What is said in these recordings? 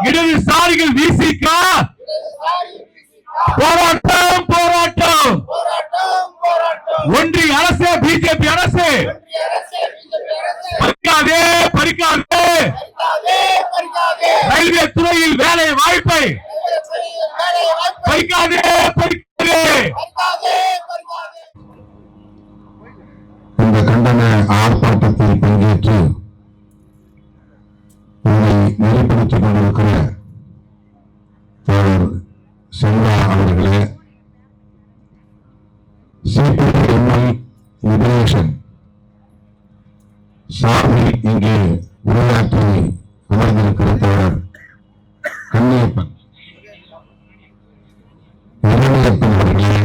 இடதுசாரிகள் விசிக போராட்டம் போராட்டம். ஒன்றிய அரசு பிஜேபி அரசு பறிக்காதே பறிக்காதே. ரயில்வே துறையில் வேலை வாய்ப்பை பறிக்காதே பறிக்காதே. இந்த கண்டன ஆர்ப்பாட்டத்தில் பங்கேற்று இதனை நெறிப்படுத்திக் கொண்டிருக்கிற தோழர் செல்வா அவர்களே, சிபிஎம்எல் லிபரேஷன் சார்பில் இங்கே உரையாற்றி அமர்ந்திருக்கிற தோழர் கண்ணையப்பன் அவர்களே,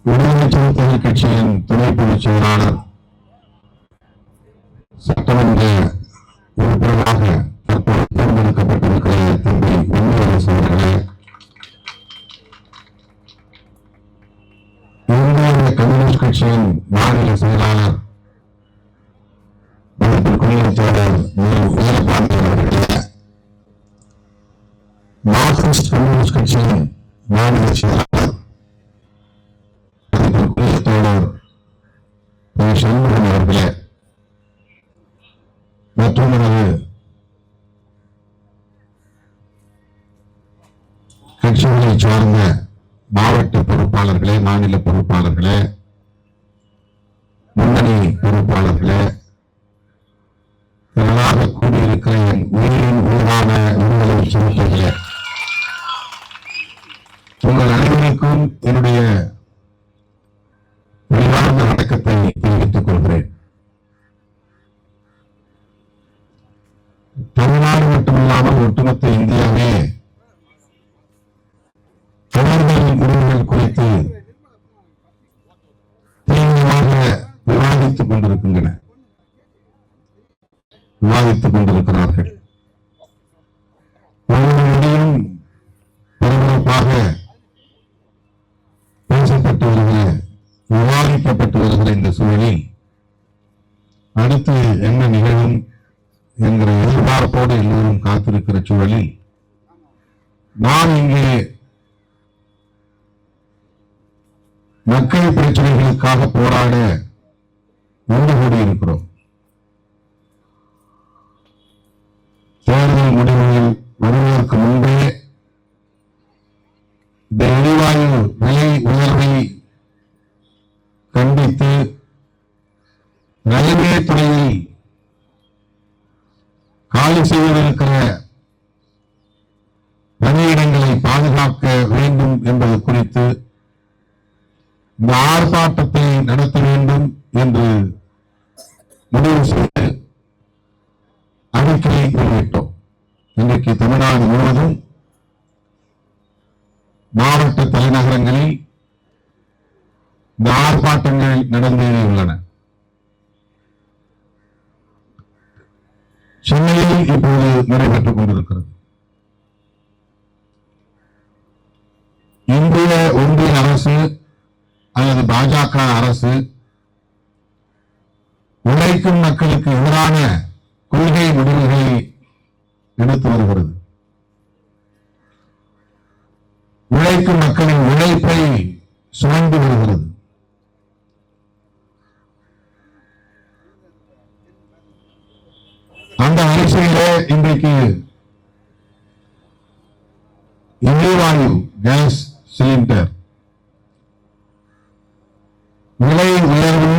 விடுதலை சிறுத்தைகள் கட்சியின் துணை பொதுச் செயலாளர் சட்டமன்ற உறுப்பினராக தற்போது தேர்ந்தெடுக்கப்பட்டிருக்கிற தம்பி வெண்ணியரசு அவர்களே, இந்திய கம்யூனிஸ்ட் கட்சியின் மாநில செயலாளர் மதிப்பிற்குரிய தோழர் வீரபாண்டி அவர்களே, மார்க்சிஸ்ட் கம்யூனிஸ்ட் கட்சியின் மாநில செயலாளர் மதிப்பிற்குரிய தோழர் சண்முகம் அவர்களே, மற்றும் கட்சிகளை சார்ந்த மாவட்ட பொறுப்பாளர்களே, மாநில பொறுப்பாளர்களே, முன்னணி பொறுப்பாளர்களே, திரளாக கூடியிருக்கிற என் உயிரின் உருவான விடுதலை சிறுத்தைகளே, உங்கள் அனைவருக்கும் என்னுடைய விரிவான வணக்கத்தை தெரிவித்துக் கொள்கிறேன். தமிழ்நாடு மட்டுமில்லாமல் ஒட்டுமொத்த இந்தியாவே தேர்தல் முடிவுகள் குறித்து தீவிரமாக விவாதித்துக் கொண்டிருக்கிறார்கள். ஒவ்வொருவரையும் பரபரப்பாக பேசப்பட்டு வருகிற விவாதிக்கப்பட்டு வருகிற இந்த சூழலில் அடுத்து என்ன நிகழும் என்கிற எதிர்பார்ப்போடு எல்லோரும் காத்திருக்கிற சூழலில் நாம் இங்கே மக்கள் பிரச்சனைகளுக்காக போராட ஒன்று கூடியிருக்கிறோம். தேர்தல் முடிவுகள் வருவதற்கு முன்பே இந்த எரிவாயு விலை உயர்வை கண்டித்து ரயில்வே துறையில் காலி செய்திருக்கிற பணியிடங்களை பாதுகாக்க வேண்டும் என்பது குறித்து இந்த ஆர்ப்பாட்டத்தை நடத்த வேண்டும் என்று முடிவு செய்து அறிக்கையை வெளியிட்டோம். இன்றைக்கு தமிழ்நாடு முழுவதும் மாவட்ட தலைநகரங்களில் இந்த ஆர்ப்பாட்டங்கள் நடந்தேறி உள்ளன. சென்னையில் இப்போது நடைபெற்றுக் கொண்டிருக்கிறது. இந்திய ஒன்றிய அரசு அல்லது பாஜக அரசு உழைக்கும் மக்களுக்கு எதிரான கொள்கை முடிவுகளை எடுத்து வருகிறது. உழைக்கும் மக்களின் உழைப்பை சுமந்து வருகிறது. அந்த வரிசையிலே இன்றைக்கு எரிவாயு கேஸ் சிலிண்டர் விலை உயர்வு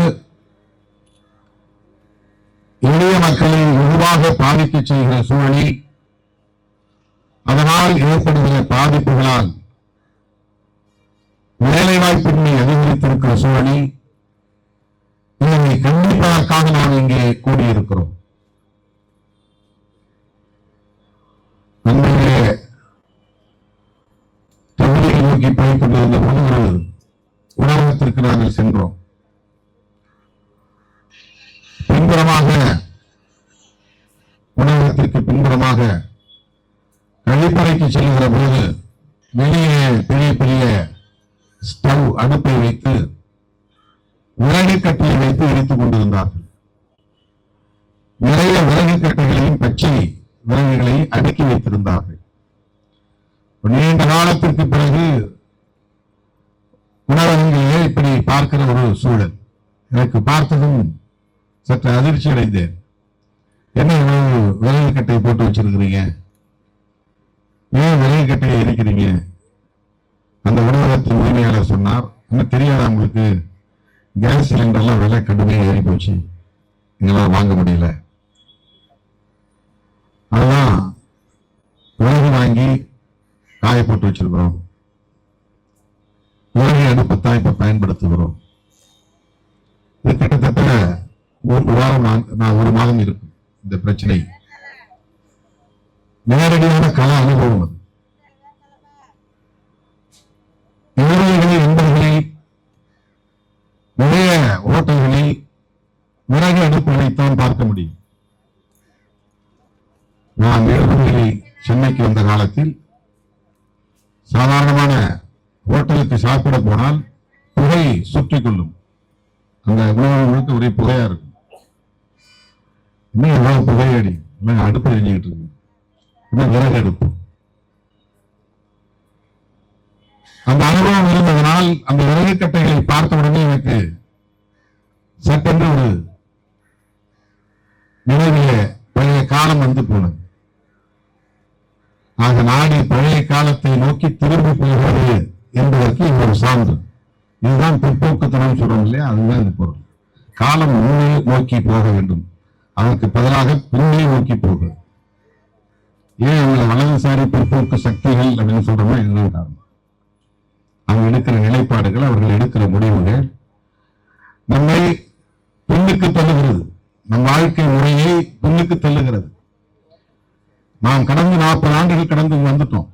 எளிய மக்களை வெகுவாக பாதிக்க செய்கிற சூழலில் அதனால் ஏற்படுகிற பாதிப்புகளால் வேலைவாய்ப்பின்மை அதிகரித்திருக்கிற சூழலில் இதனை கண்டிப்பதற்காக நாம் இங்கே கூடியிருக்கிறோம். நம்முடைய தொகுதியை நோக்கி போய்க் கொண்டிருந்த போது ஒரு உணவகத்திற்கு நாங்கள் சென்றோம். உணவகத்திற்கு பின்புறமாக கழிப்பறைக்கு செல்கிற போது வெளியே பெரிய பெரிய ஸ்டவ் அடுப்பை வைத்து விறகு கட்டையை வைத்து எரித்துக் கொண்டிருந்தார்கள். நிறைய விறகு கட்டைகளையும் பச்சை விலங்குகளை அடுக்கி வைத்திருந்தார்கள். நீண்ட காலத்திற்கு பிறகு உணவகங்களிலே இப்படி பார்க்கிற ஒரு சூழல் எனக்கு பார்த்ததும் சற்று அதிர்ச்சி அடைந்தேன். என்ன இவ்வளவு விலங்கு கட்டையை போட்டு வச்சிருக்கிறீங்க, ஏன் விலங்கு கட்டையை எரிக்கிறீங்க? அந்த உணவகத்தின் உரிமையாளர் சொன்னார், என்ன தெரியாதா உங்களுக்கு, கேஸ் சிலிண்டர்லாம் விலை கடுமையாக ஏறி போச்சு, எங்களால் வாங்க முடியல, அதெல்லாம் விறகு வாங்கி காய போட்டு வச்சிருக்கிறோம், விறகு அடுப்பத்தான் இப்ப பயன்படுத்துகிறோம். இது கிட்டத்தட்ட ஒரு மாதம் இருக்கும் இந்த பிரச்சனை. நேரடியான கள அனுபவம் அது. ஏழைகளை என்பவர்களை நிறைய ஓட்டல்களை விறகு அடுப்புகளைத்தான் பார்க்க முடியும். நான் ஏழுமலை சென்னைக்கு வந்த காலத்தில் சாதாரணமான ஹோட்டலுக்கு சாப்பிட போனால் புகை சுற்றிக் கொள்ளும். அந்த உணவு முழுக்க ஒரே புகையா இருக்கும். இன்னும் எவ்வளவு புகையடி, அடுப்பு எரிஞ்சுக்கிட்டு இருக்கு, இன்னும் விறகு அடுப்பு. அந்த அனுபவம் இருந்ததனால் அந்த விறகு கட்டைகளை பார்த்த உடனே எனக்கு சட்டென்று ஒரு நினைவிலே பழைய காலம் வந்து போனது. ஆக நாடு பழைய காலத்தை நோக்கி திரும்பி போகிறது என்பதற்கு இது ஒரு சான்று. இதுதான் பிற்போக்குத்தனம் சொல்றோம் இல்லையா, அதுதான் இது பொருள். காலம் முன்னே நோக்கி போக வேண்டும், அதற்கு பதிலாக பின்னே நோக்கி போகிறது. ஏன் அவங்க வலதுசாரி பிற்போக்கு சக்திகள் அப்படின்னு சொல்றோமோ இதுதான் காரணம். அவங்க எடுக்கிற நிலைப்பாடுகள், அவர்கள் எடுக்கிற முடிவுகள் நம்மை பின்னுக்கு தள்ளுகிறது, நம் வாழ்க்கை முறையை பின்னுக்கு தள்ளுகிறது. நாம் கடந்து 40 ஆண்டுகள் கடந்து வந்துட்டோம்.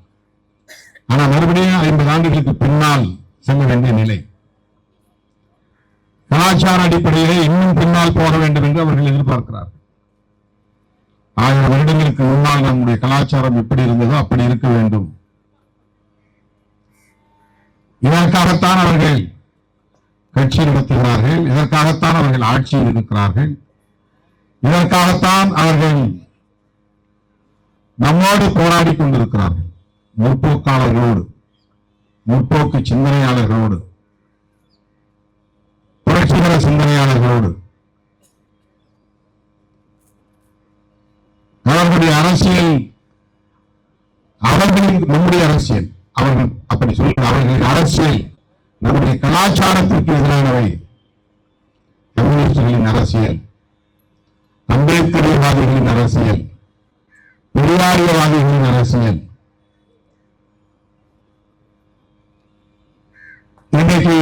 ஆனா மறுபடியும் 50 ஆண்டுகளுக்கு பின்னால் செல்ல வேண்டிய நிலை. கலாச்சார அடிப்படையிலே இன்னும் பின்னால் போக வேண்டும் என்று அவர்கள் எதிர்பார்க்கிறார்கள். 1000 வருடங்களுக்கு முன்னால் நம்முடைய கலாச்சாரம் எப்படி இருந்ததோ அப்படி இருக்க வேண்டும். இதற்காகத்தான் அவர்கள் கட்சி நடத்துகிறார்கள், இதற்காகத்தான் அவர்கள் ஆட்சியில் இருக்கிறார்கள், இதற்காகத்தான் அவர்கள் நம்மோடு போராடி கொண்டிருக்கிறார்கள். முற்போக்காளர்களோடு, முற்போக்கு சிந்தனையாளர்களோடு, புரட்சிகர சிந்தனையாளர்களோடு. அவர்களுடைய அரசியல், அவர்களின் நம்முடைய அரசியல், அவர்கள் அப்படி சொல்ற அவர்களின் அரசியல் நம்முடைய கலாச்சாரத்திற்கு எதிரானவை. கம்யூனிஸ்டுகளின் அரசியல், அம்பேத்கரியவாதிகளின் அரசியல், பெரியாரியவாதிகளின் அரசியல். இன்றைக்கு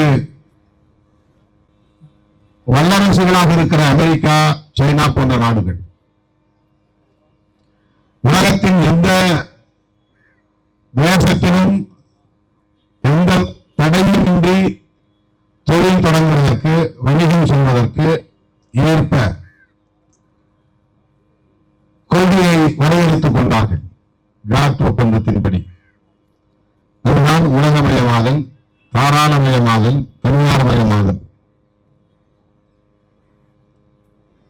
வல்லரசுகளாக இருக்கிற அமெரிக்கா, சைனா போன்ற நாடுகள் உலகத்தின் எந்த தேசத்திலும் எந்த தடையும் இன்றி தொழில் தொடங்குவதற்கு, வணிகம் செய்வதற்கு ஏற்ப கொள்கையை வரையறுத்துக் கொண்டார்கள். காட் ஒப்பந்தத்தின்படி அதுதான் உலகமயமாதல், தாராளமயமாதல், தனியார்மயமாதல்.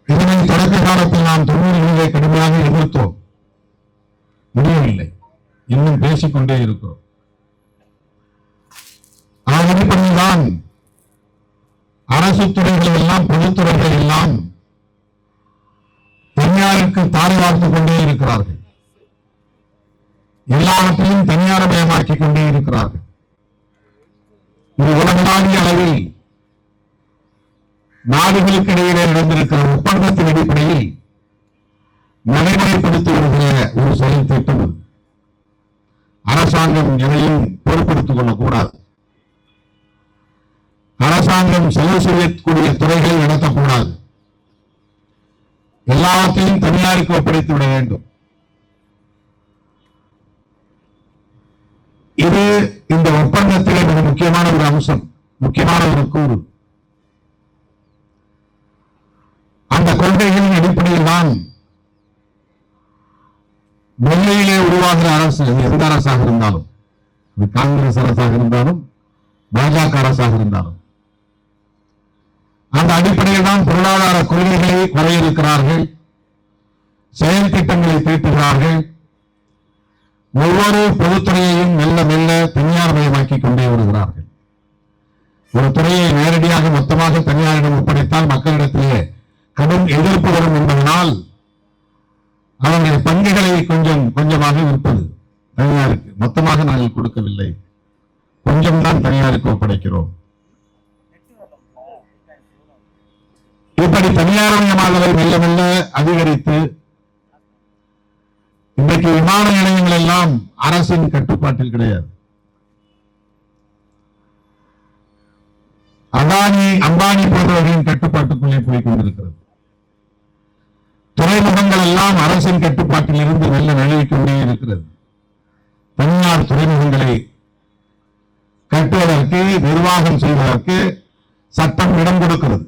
இதனை தொடக்க காலத்தில் நாம் 90களிலே கடுமையாக எதிர்த்தோம், முடியவில்லை, இன்னும் பேசிக்கொண்டே இருக்கிறோம். அடிப்படையில்தான் அரசு துறைகள் எல்லாம், பொதுத்துறைகள் எல்லாம் தனியாருக்கு தாரை வார்த்துக் கொண்டே இருக்கிறார்கள், எல்லாவற்றையும் தனியார்மயமாக்கிக் கொண்டே இருக்கிறார்கள். இது உலகளாவிய அளவில் நாடுகளுக்கு இடையிலே நடந்திருக்கிற ஒப்பந்தத்தின் அடிப்படையில் நடைமுறைப்படுத்தி வருகிற ஒரு செயல் திட்டம். அரசாங்கம் எதையும் பொறுப்படுத்திக் கொள்ளக்கூடாது, அரசாங்கம் செலவு செய்யக்கூடிய துறைகளை நடத்தக்கூடாது, எல்லாவற்றையும் தனியாருக்கு ஒப்படைத்து விட வேண்டும். இது இந்த ஒப்பந்தத்திலே மிக முக்கியமான ஒரு அம்சம், முக்கியமான ஒரு கூறு. அந்த கொள்கைகளின் அடிப்படையில் தான் டெல்லியிலே உருவாகிற அரசு, எந்த அரசாக இருந்தாலும், காங்கிரஸ் அரசாக இருந்தாலும், பாஜக அரசாக இருந்தாலும், அந்த அடிப்படையில் தான் பொருளாதார கொள்கைகளை வரையறுக்கிறார்கள், செயல் திட்டங்களை தீட்டுகிறார்கள். ஒவ்வொரு பொதுத்துறையையும் மெல்ல மெல்ல தனியார் மயமாக்கிக் கொண்டே வருகிறார்கள். ஒரு துறையை நேரடியாக மொத்தமாக தனியாரிடம் ஒப்படைத்தால் மக்களிடத்திலே கடும் எதிர்ப்பு வரும் என்பதனால் அவருடைய பங்குகளை கொஞ்சம் கொஞ்சமாக விற்பது தனியாருக்கு. மொத்தமாக நாங்கள் கொடுக்கவில்லை, கொஞ்சம் தான் தனியாருக்கு ஒப்படைக்கிறோம். இப்படி தனியார்மயமாதலை மெல்ல மெல்ல அதிகரித்து இன்றைக்கு விமான நிலையங்கள் எல்லாம் அரசின் கட்டுப்பாட்டில் கிடையாது. அதானி அம்பானி போன்றவர்களின் கட்டுப்பாட்டுக்குள்ளே போய் கொண்டிருக்கிறது. துறைமுகங்கள் எல்லாம் அரசின் கட்டுப்பாட்டில் இருந்து மெல்ல நழுவிக் கொண்டே இருக்கிறது. தனியார் துறைமுகங்களை கட்டுவதற்கு, நிர்வாகம் செய்வதற்கு சட்டம் இடம் கொடுக்கிறது.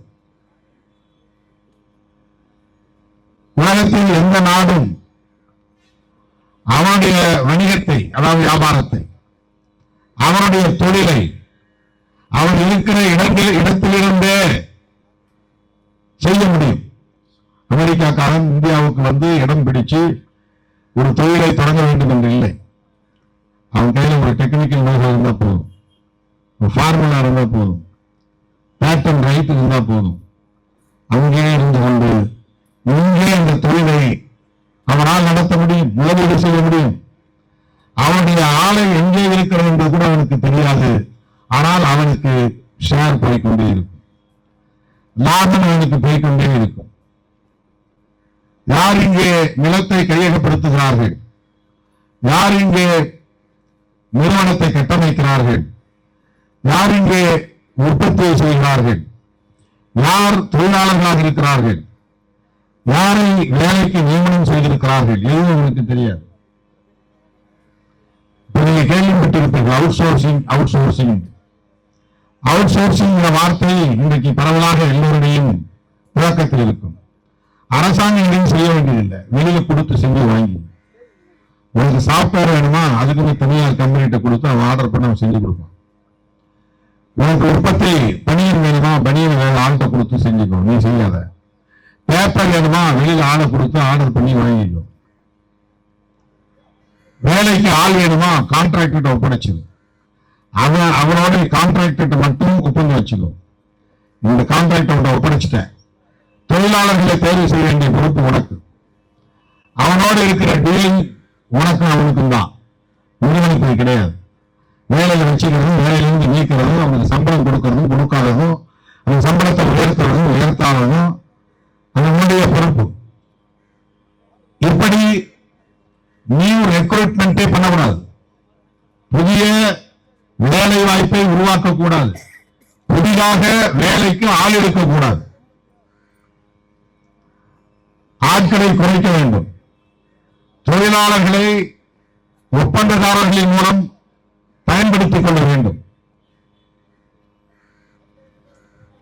உலகத்தில் எந்த நாடும் அவனுடைய வணிகத்தை, அதாவது வியாபாரத்தை, அவனுடைய தொழிலை அவன் இருக்கிற இடத்திலிருந்தே செய்ய முடியும். அமெரிக்காக்காரன் இந்தியாவுக்கு வந்து இடம் பிடிச்சு ஒரு தொழிலை தொடங்க வேண்டும் என்று இல்லை. அவன் கையில் ஒரு டெக்னிக்கல் நோய் இருந்தா போதும், ஒரு ஃபார்முலா இருந்தா போதும், பேட்டன் ரைட் இருந்தா போதும். அங்கே இருந்து கொண்டு இங்கே அந்த தொழிலை அவனால் நடத்த முடியும், முதலீடு செய்ய முடியும். அவனுடைய ஆலை எங்கே இருக்கிறது என்று கூட அவனுக்கு தெரியாது. ஆனால் அவனுக்கு ஷேர் போய்கொண்டே இருக்கும், லாபம் அவனுக்கு போய்கொண்டே இருக்கும். யார் இங்கே நிலத்தை கையகப்படுத்துகிறார்கள், யார் இங்கே நிறுவனத்தை கட்டமைக்கிறார்கள், யார் இங்கே உற்பத்தியை செய்கிறார்கள், யார் தொழிலாளர்களாக இருக்கிறார்கள், யாரை வேலைக்கு நியமனம் செய்திருக்கிறார்கள், எதுவும் உங்களுக்கு தெரியாது. நீங்க கேள்விப்பட்டிருப்பீர்கள் அவுட் சோர்சிங். அவுட் சோர்சிங் என்ற வார்த்தை இன்றைக்கு பரவலாக எல்லோருடையும் புழக்கத்தில் இருக்கும். அரசாங்கம் எதையும் செய்ய வேண்டியதில்லை, வெளியில கொடுத்து செஞ்சு வாங்கி. உங்களுக்கு சாஃப்ட்வேர் வேணுமா, அதுக்குமே தனியார் கம்பெனிகிட்ட கொடுத்து அவன் ஆர்டர் பண்ண அவன் செஞ்சு கொடுப்பான். உனக்கு உற்பத்தி பணியன் வேணுமா, பணியன் வேலை ஆள்கிட்ட கொடுத்து செஞ்சுக்கோ, நீ செய்யாத. பேப்பர் வேணுமா, வெளியில ஆளை கொடுத்து ஆர்டர் பண்ணி வாங்கிக்கோ. வேலைக்கு ஆள் வேணுமா, கான்ட்ராக்டர் ஒப்படைச்சிடும். அவனோட கான்ட்ராக்டர் மட்டும் ஒப்பந்தம் வச்சுக்கோ. இந்த கான்ட்ராக்டர் ஒப்படைச்சிட்டேன், தொழிலாளர்களை தேர்வு செய்ய வேண்டிய பொறுப்பு உனக்கு. அவனோடு இருக்கிற டீலிங் உனக்கும் அவனுக்கும் தான், நிறுவனத்துக்கு கிடையாது. வேலையில வச்சுக்கிறதும், வேலையிலிருந்து நீக்கிறதும், அவனுக்கு சம்பளம் கொடுக்கறதும் கொடுக்காததும், அந்த சம்பளத்தை உயர்த்துறதும் உயர்த்தாததும் அதனுடைய பொறுப்பு. இப்படி நியூ ரெக்ரூட்மெண்டே பண்ணக்கூடாது, புதிய வேலை வாய்ப்பை உருவாக்கக்கூடாது, புதிதாக வேலைக்கு ஆள் எடுக்கக்கூடாது, ஆட்களை குறைக்க வேண்டும். தொழிலாளர்களை ஒப்பந்ததாரர்களின் மூலம் பயன்படுத்திக் கொள்ள வேண்டும்.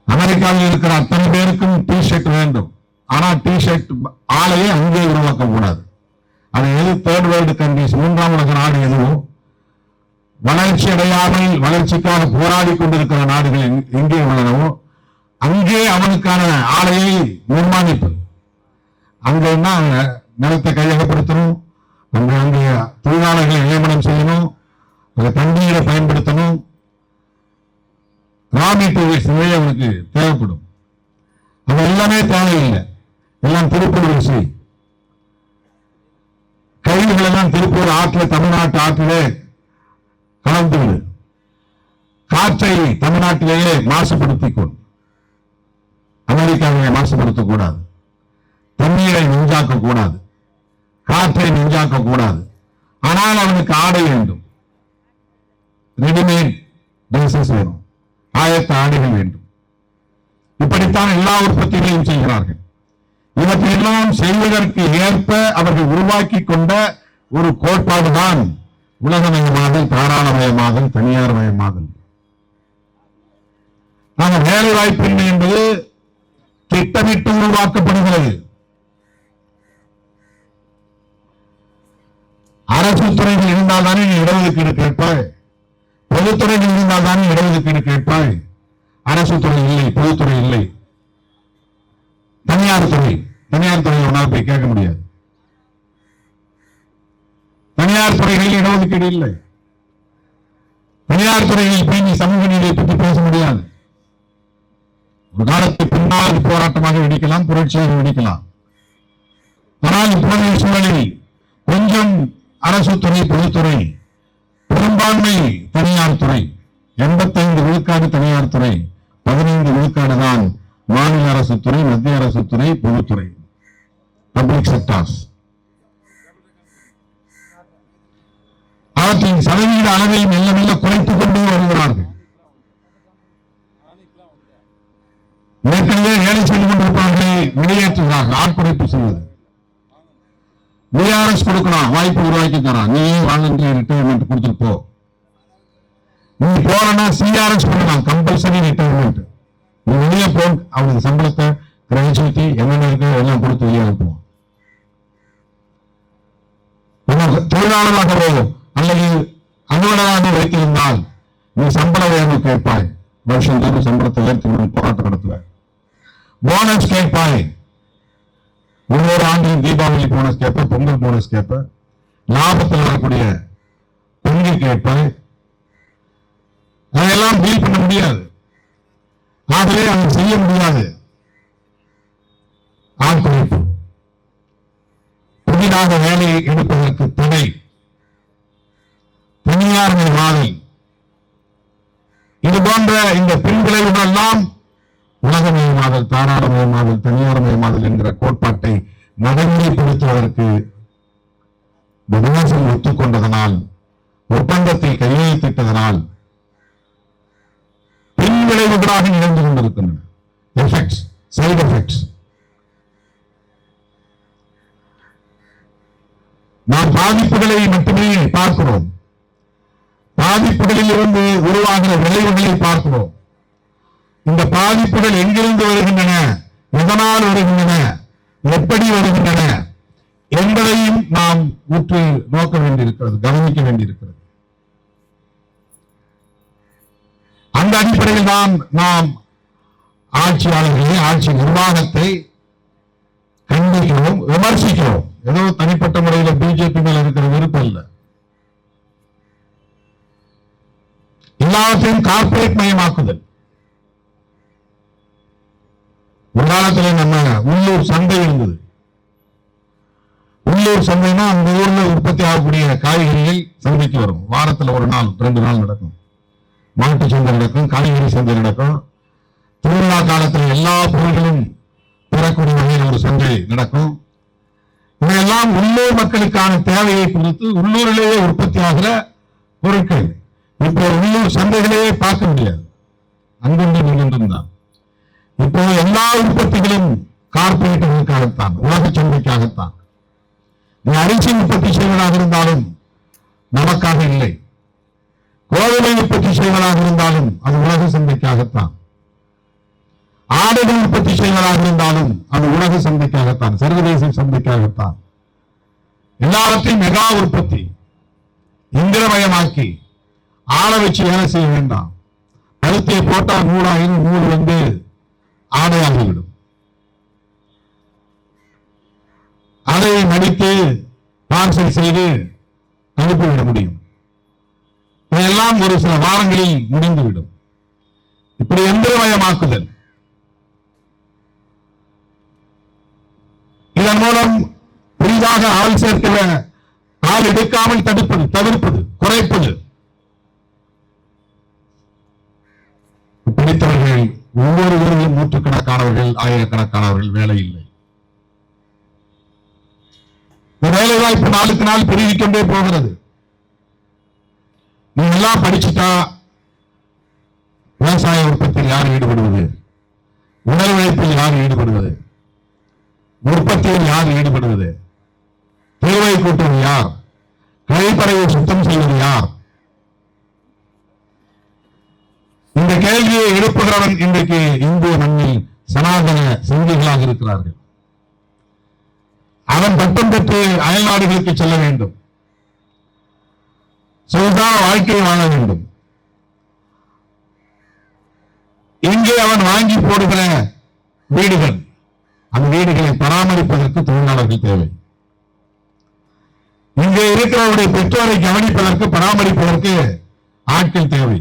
அமெரிக்காவில் இருக்கிற அத்தனை பேருக்கும் டி ஷர்ட் வேண்டும், ஆனால் டி ஷர்ட் ஆலையை அங்கே உருவாக்கக்கூடாது. அது எது தேர்ட் வேர்ல்டு கண்ட்ரிஸ், மூன்றாம் உலக நாடு எதுவும் வளர்ச்சி அடையாமல் வளர்ச்சிக்காக போராடி கொண்டிருக்கிற நாடுகள் எங்கே உள்ளனவோ அங்கே அவனுக்கான ஆலையை நிர்மாணிப்பது. அங்கே நிலத்தை கையகப்படுத்தணும், அங்கே தொழிலாளர்களை நியமனம் செய்யணும், தண்ணீரை பயன்படுத்தணும், ரா மெட்டீரியல்ஸ் நிறைய அவனுக்கு தேவைப்படும். அது எல்லாமே தேவையில்லை, எல்லாம் திருப்பூர் விஷயம். கழிவுகள் எல்லாம் திருப்பூர் ஆற்றில, தமிழ்நாட்டு ஆற்றிலே கலந்து விடு. காற்றை தமிழ்நாட்டிலேயே மாசுபடுத்திக்கொள், அமெரிக்காவிலே மாசுபடுத்தக்கூடாது. தண்ணீரை நெஞ்சாக்க கூடாது, காற்றை நெஞ்சாக்க கூடாது. ஆனால் அவனுக்கு ஆடை வேண்டும், ரெடிமேட் டிரெஸஸ் வேணும், ஆயத்த ஆடைகள் வேண்டும். இப்படித்தான் எல்லா உற்பத்திகளையும் செய்கிறார்கள். இவற்றையெல்லாம் செய்வதற்கு ஏற்ப அவர்கள் உருவாக்கி கொண்ட ஒரு கோட்பாடுதான் உலகமயமாதல், தாராளமயமாதல், தனியார் மயமாதல். வேலை வாய்ப்பின்மை என்பது திட்டமிட்டு உருவாக்கப்படுகிறது. அரசு துறைகள் இருந்தால் தானே நீ இடஒதுக்கீடு கேட்பாய், பொதுத்துறைகள் இருந்தால் தானே இடஒதுக்கீடு கேட்பாய். அரசு துறை இல்லை, பொதுத்துறை இல்லை, தனியார் துறையில் உன்னால் போய் கேட்க முடியாது. தனியார் துறைகளில் இடஒதுக்கீடு இல்லை. தனியார் துறைகளில் போய் நீ சமூக நீதியை பற்றி பேச முடியாது. ஒரு காலத்தை பின்னால் போராட்டமாக வெடிக்கலாம், புரட்சியாக வெடிக்கலாம். ஆனால் இப்போதைய சூழலில் கொஞ்சம் அரசு துறை, பொதுத்துறை, பெரும்பான்மை தனியார் துறை, 85 விழுக்காடு தனியார் துறை, 15 விழுக்காடு தான் மாநில அரசு துறை, மத்திய அரசு துறை, பொதுத்துறை, பப்ளிக் செக்டார்ஸ். அவற்றின் சதவீத அளவை மெல்ல மெல்ல குறைத்துக் கொண்டு வருகிறார்கள். ஏற்கனவே வேலை செய்து கொண்டிருப்பவர்களை வெளியேற்றுகிறார்கள். ஆட்குறைப்பு செய்வது. VRS கொடுக்கணும், வாய்ப்பு உருவாக்கி தரான். நீ வாலண்டரி ரிட்டையர்மெண்ட் கொடுத்துட்டு போ. நீ போறனா CRS பண்ணலாம், கம்பல்சரி ரிட்டையர்மெண்ட். நீ வெளியே போ, அவனுக்கு சம்பளத்தை, கிராஜுவிட்டி என்னென்ன இருக்கோ எல்லாம் கொடுத்து வெளியே அனுப்புவோம். தொழிலாளராகவோ அல்லது அலுவலராக வைத்திருந்தால் நீ சம்பள உயர்வு கேட்பாய். வருஷம் தோறும் சம்பளத்தை உயர்த்தி போராட்டம் நடத்துவாய். போனஸ் கேட்பாய். ஒவ்வொரு ஆண்டிலும் தீபாவளி போனஸ் கேட்ப, பொங்கல் போனஸ் கேட்ப, லாபத்தில் வரக்கூடிய பங்கு கேட்பாய். அதையெல்லாம் டீல் பண்ண முடியாது. ஆகவே அதை செய்ய முடியாது. ஆட்குறைப்பு, புதிதாக வேலையை எடுப்பதற்கு தடை, தனியார்மயமாதல், இது போன்ற இந்த பின்விளைவுகள் எல்லாம் உலகமயமாதல், தாராளமயமாதல், தனியார்மயமாதல் என்கிற கோட்பாட்டை நடைமுறைப்படுத்துவதற்கு விமர்சனம் ஒத்துக்கொண்டதனால், ஒப்பந்தத்தை கையெழுத்திட்டதனால் பின்விளைவுகளாக நிகழ்ந்து கொண்டிருக்கின்றன. Effects, side effects. நாம் பாதிப்புகளை மட்டுமே பார்க்கிறோம். பாதிப்புகளில் இருந்து உருவாகிற விளைவுகளை பார்க்கிறோம். இந்த பாதிப்புகள் எங்கிருந்து வருகின்றன, எதனால் வருகின்றன, எப்படி வருகின்றன என்பதையும் நாம் உற்று நோக்க வேண்டியிருக்கிறது, கவனிக்க வேண்டியிருக்கிறது. அந்த அடிப்படையில் தான் நாம் ஆட்சியாளர்களை, ஆட்சி நிர்வாகத்தை கண்டிக்கிறோம், விமர்சிக்கிறோம். ஏதோ தனிப்பட்ட முறையில் பிஜேபி மேல இருக்கிற விருப்பம் இல்லை. எல்லாவற்றையும் கார்பரேட் மயமாக்குதல். ஒரு காலத்தில் நம்ம உள்ளூர் சந்தை இருந்தது. உள்ளூர் சந்தைனா அந்த ஊர்ல உற்பத்தி ஆகக்கூடிய காய்கறிகள் சந்தைக்கு வரும். வாரத்தில் ஒரு நாள் 2 நாள் நடக்கும். மாட்டு சந்தை நடக்கும், காய்கறி சந்தை நடக்கும். திருவிழா காலத்தில் எல்லா பொருள்களும் பெறக்கூடிய வகையில் ஒரு சந்தை நடக்கும். இவையெல்லாம் உள்ளூர் மக்களுக்கான தேவையை பொறுத்து உள்ளூரிலேயே உற்பத்தி ஆகிற பொருட்கள். இப்போ உள்ளூர் சந்தைகளையே பார்க்க முடியாது, அங்கொன்றும் இங்கொன்றும் தான். இப்போ எல்லா உற்பத்திகளும் கார்பரேட்டுகளுக்காகத்தான், உலக சந்தைக்காகத்தான். நீ அரிசி உற்பத்தி செய்வதாக இருந்தாலும் நமக்காக இல்லை, கோதுமை உற்பத்தி செய்வதாக இருந்தாலும் அது உலக சந்தைக்காகத்தான், ஆடைகள் உற்பத்தி செய்வதாக இருந்தாலும் அது உலக சந்தைக்காகத்தான், சர்வதேச சந்தைக்காகத்தான். எல்லாவற்றையும் மெகா உற்பத்தி, இந்திரமயமாக்கி ஆள வச்சு வேலை செய்ய வேண்டாம். கருத்தை போட்டால் நூலாயிரம், நூல் வந்து ஆடையாகிவிடும். அதை மடித்து பார்சல் செய்து அனுப்பிவிட முடியும். இதெல்லாம் ஒரு சில வாரங்களில் முடிந்துவிடும். இப்படி எந்திரமயமாக்குதல், இதன் மூலம் புதிதாக ஆள் சேர்க்கிற ஆள் எடுக்காமல் தடுப்பது, தவிர்ப்பது, குறைப்பது. படித்தவர்கள் ஒவ்வொருவரும் நூற்றுக்கணக்கானவர்கள், ஆயிரக்கணக்கானவர்கள் வேலை இல்லை. வேலை வாய்ப்பு நாளுக்கு நாள் பெருகிக் கொண்டே போகிறது. நீங்க எல்லாம் படிச்சுட்டா விவசாய உற்பத்தியில் யார் ஈடுபடுவது, உடல் உழைப்பில் யார் ஈடுபடுவது, உற்பத்தியில் யார் ஈடுபடுவது, தேவை கூட்டுவது யார், கழிப்பறையை சுத்தம் செய்வது யார்? இந்த கேள்வியை எழுப்புகிறவன் இன்றைக்கு இந்திய மண்ணில் சனாதன சங்கிகளாக இருக்கிறார்கள். அவன் பட்டம் பெற்று அயல் நாடுகளுக்கு செல்ல வேண்டும், சொந்தா வாழ்க்கையை வாழ வேண்டும். இங்கே அவன் வாங்கி போடுகிற வீடுகள், அந்த வீடுகளை பராமரிப்பதற்கு தொழிலாளர்கள் தேவை. இங்கே இருக்கிறவருடைய பெற்றோரை கவனிப்பதற்கு பராமரிப்பதற்கு ஆட்கள் தேவை.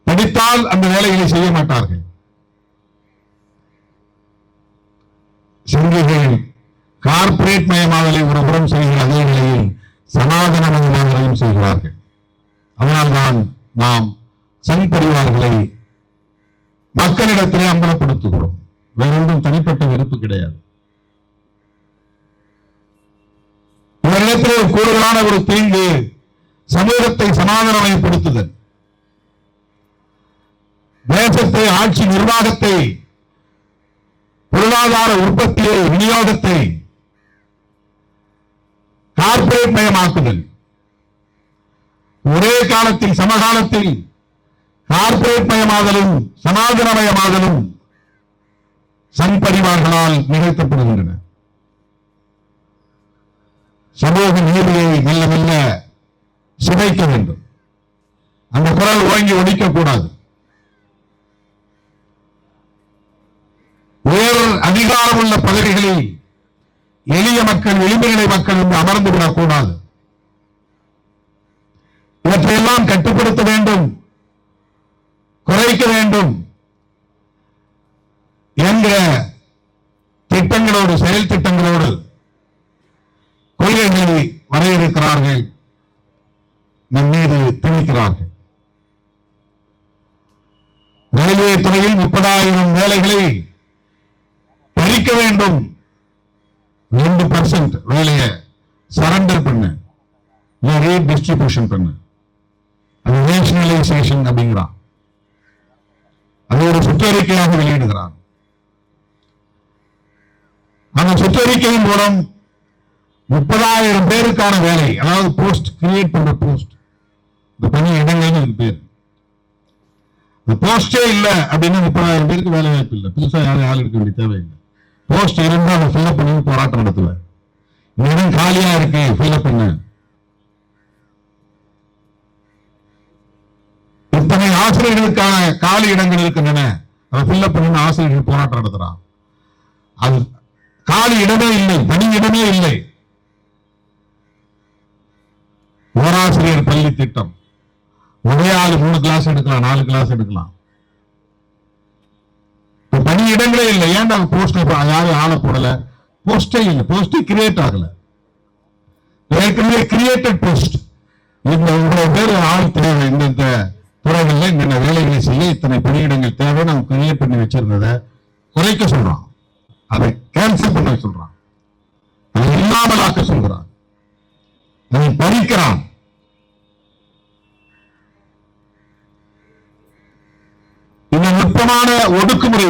படித்தால் அந்த வேலைகளை செய்ய மாட்டார்கள். சங்கிகள் கார்ப்பரேட் மயமாதலை ஒரு புறம் செய்கிற அதே நிலையில் சனாதன மயமாதலையும் செய்கிறார்கள். அதனால்தான் நாம் சங் பரிவார்களை மக்களிடத்திலே அம்பலப்படுத்துகிறோம். வேறொன்றும் தனிப்பட்ட வெறுப்பு கிடையாது. இவரிடத்திலே கூடுதலான ஒரு தீங்கு சமூகத்தை சமாதானமயப்படுத்துதல், தேசத்தை, ஆட்சி நிர்வாகத்தை, பொருளாதார உற்பத்தியை, விநியோகத்தை கார்ப்பரேட் மயமாக்குதல். ஒரே காலத்தில் சமகாலத்தில் கார்ப்பரேட் மயமாதலும் சனாதனமயமாதலும் சங் பரிவார்களால் நிகழ்த்தப்படுகின்றன. சமூக நீதியை மெல்ல மெல்ல சிதைக்க வேண்டும். அந்த குரல் ஓங்கி ஒழிக்கக்கூடாது. உயர் அதிகாரம் உள்ள பதவிகளில் எளிய மக்கள், எளிமைநிலை மக்கள் என்று அமர்ந்து விடக்கூடாது. இவற்றையெல்லாம் கட்டுப்படுத்த வேண்டும், குறைக்க வேண்டும் என்கிற திட்டங்களோடு, செயல் திட்டங்களோடு கொள்கைகளை வரையறுக்கிறார்கள், நம் மீது திணிக்கிறார்கள். ரயில்வே துறையில் 30,000 வேலைகளை பறிக்க வேண்டும். 2% வேலையை சரண்டர் பண்ண, ரீடிஸ்ட்ரிபியூஷன் பண்ண, அது நேஷனலைசேஷன் அப்படிங்கிறான். அது ஒரு சுற்றறிக்கையாக வெளியிடுகிறான். அந்த சுற்றறிக்கையின் மூலம் 30,000 பேருக்கான வேலை, அதாவது போஸ்ட் கிரியேட் பண்ற போஸ்ட், இந்த பணி இடங்கள்னு பேர். இந்த போஸ்டே இல்ல அப்படின்னா 30,000 பேருக்கு வேலை வாய்ப்பு இல்லை. புதுசா யாரும் ஆள் இருக்க வேண்டிய தேவையில்லை. போஸ்ட் இருந்தா அதை ஃபில்அப் பண்ணி போராட்டம் நடத்துவேன். இடம் காலியா இருக்கு, ஃபில்அப் பண்ணு. இத்தனை ஆசிரியர்களுக்கான காலி இடங்கள் இருக்கின்றன, அதை ஃபில்அப் பண்ணி ஆசிரியர்கள் போராட்டம் நடத்துறான். அது காலி இடமே இல்லை, தனி இடமே இல்லை. ஓராசிரியர் பள்ளி திட்டம், ஒரே ஆளு 3 கிளாஸ் எடுக்கலாம், 4 கிளாஸ் எடுக்கலாம். பணி இடங்களே இல்லை. ஏன்டா போஸ்ட் யாரும் ஆள போடல? போஸ்டே இல்லை, போஸ்டே கிரியேட் ஆகல. ஏற்கனவே கிரியேட்டட் போஸ்ட். இந்த இவ்வளவு பேர் ஆள் தேவை, இந்த துறைகள்ல இந்த வேலைகளை செய்ய இத்தனை பணியிடங்கள் தேவை, நம்ம கிரியேட் பண்ணி வச்சிருந்ததை குறைக்க சொல்றான், அதை கேன்சல் பண்ண சொல்றான், அதை இல்லாமலாக்க சொல்றான், அதை பறிக்கிறான். இந்த நுட்பமான ஒடுக்குமுறை.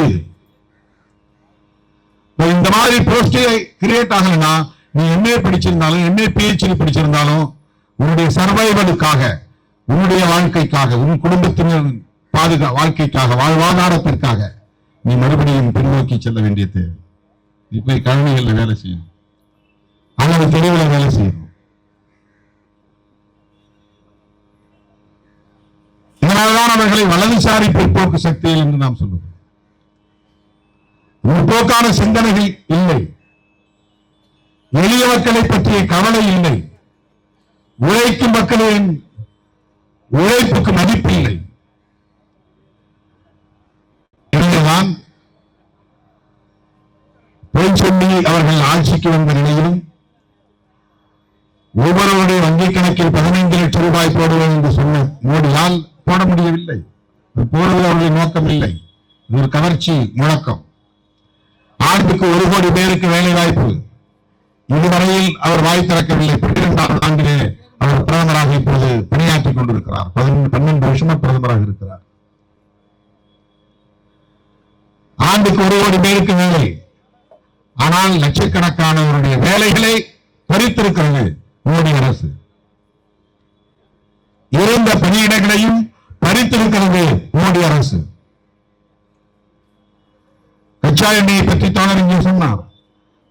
இந்த மாதிரி போஸ்டே கிரியேட் ஆகலன்னா, நீ எம்ஏ படிச்சிருந்தாலும், எம்ஏ பிஹெச்டி படிச்சிருந்தாலும், உன்னுடைய சர்வைவலுக்காக, உன்னுடைய வாழ்க்கைக்காக, உன் குடும்பத்தினர் வாழ்க்கைக்காக, வாழ்வாதாரத்திற்காக நீ மறுபடியும் பின்னோக்கி செல்ல வேண்டிய தேவை. இப்ப கழனிகளில் வேலை செய்யணும், அல்லது தெருவில் வேலை செய்யணும். இதனால்தான் அவர்களை வலதுசாரி பிற்போக்கு சக்திகள் என்று நாம் சொல்லுவோம். முற்போக்கான சிந்தனைகள் இல்லை, எளிய மக்களை பற்றிய கவலை இல்லை, உழைக்கும் மக்களின் உழைப்புக்கு மதிப்பு இல்லை. எனவேதான் பொய் சொல்லி அவர்கள் ஆட்சிக்கு வந்த நிலையிலும் ஒவ்வொருவருடைய வங்கிக் கணக்கில் 15 லட்சம் ரூபாய் போடுவேன் என்று சொன்ன மோடியால் போட முடியவில்லை. போடுவது அவருடைய நோக்கம் இல்லை, இது ஒரு கவர்ச்சி முழக்கம். ஆண்டுக்கு 1 கோடி பேருக்கு வேலை வாய்ப்பு. இதுவரையில் அவர் வாய் திறக்கவில்லை. 12ஆம் ஆண்டிலே அவர் பிரதமராக இப்போது பணியாற்றிக் கொண்டிருக்கிறார். 12 வருஷமா பிரதமராக இருக்கிறார். ஆண்டுக்கு 1 கோடி பேருக்கு வேலை. ஆனால் லட்சக்கணக்கானவருடைய வேலைகளை பறித்திருக்கிறது மோடி அரசு. இருந்த பணியிடங்களையும் பறித்திருக்கிறது மோடி அரசு. கச்சா எண்ணெயை பற்றி தோழர் இங்கே சொன்னார்.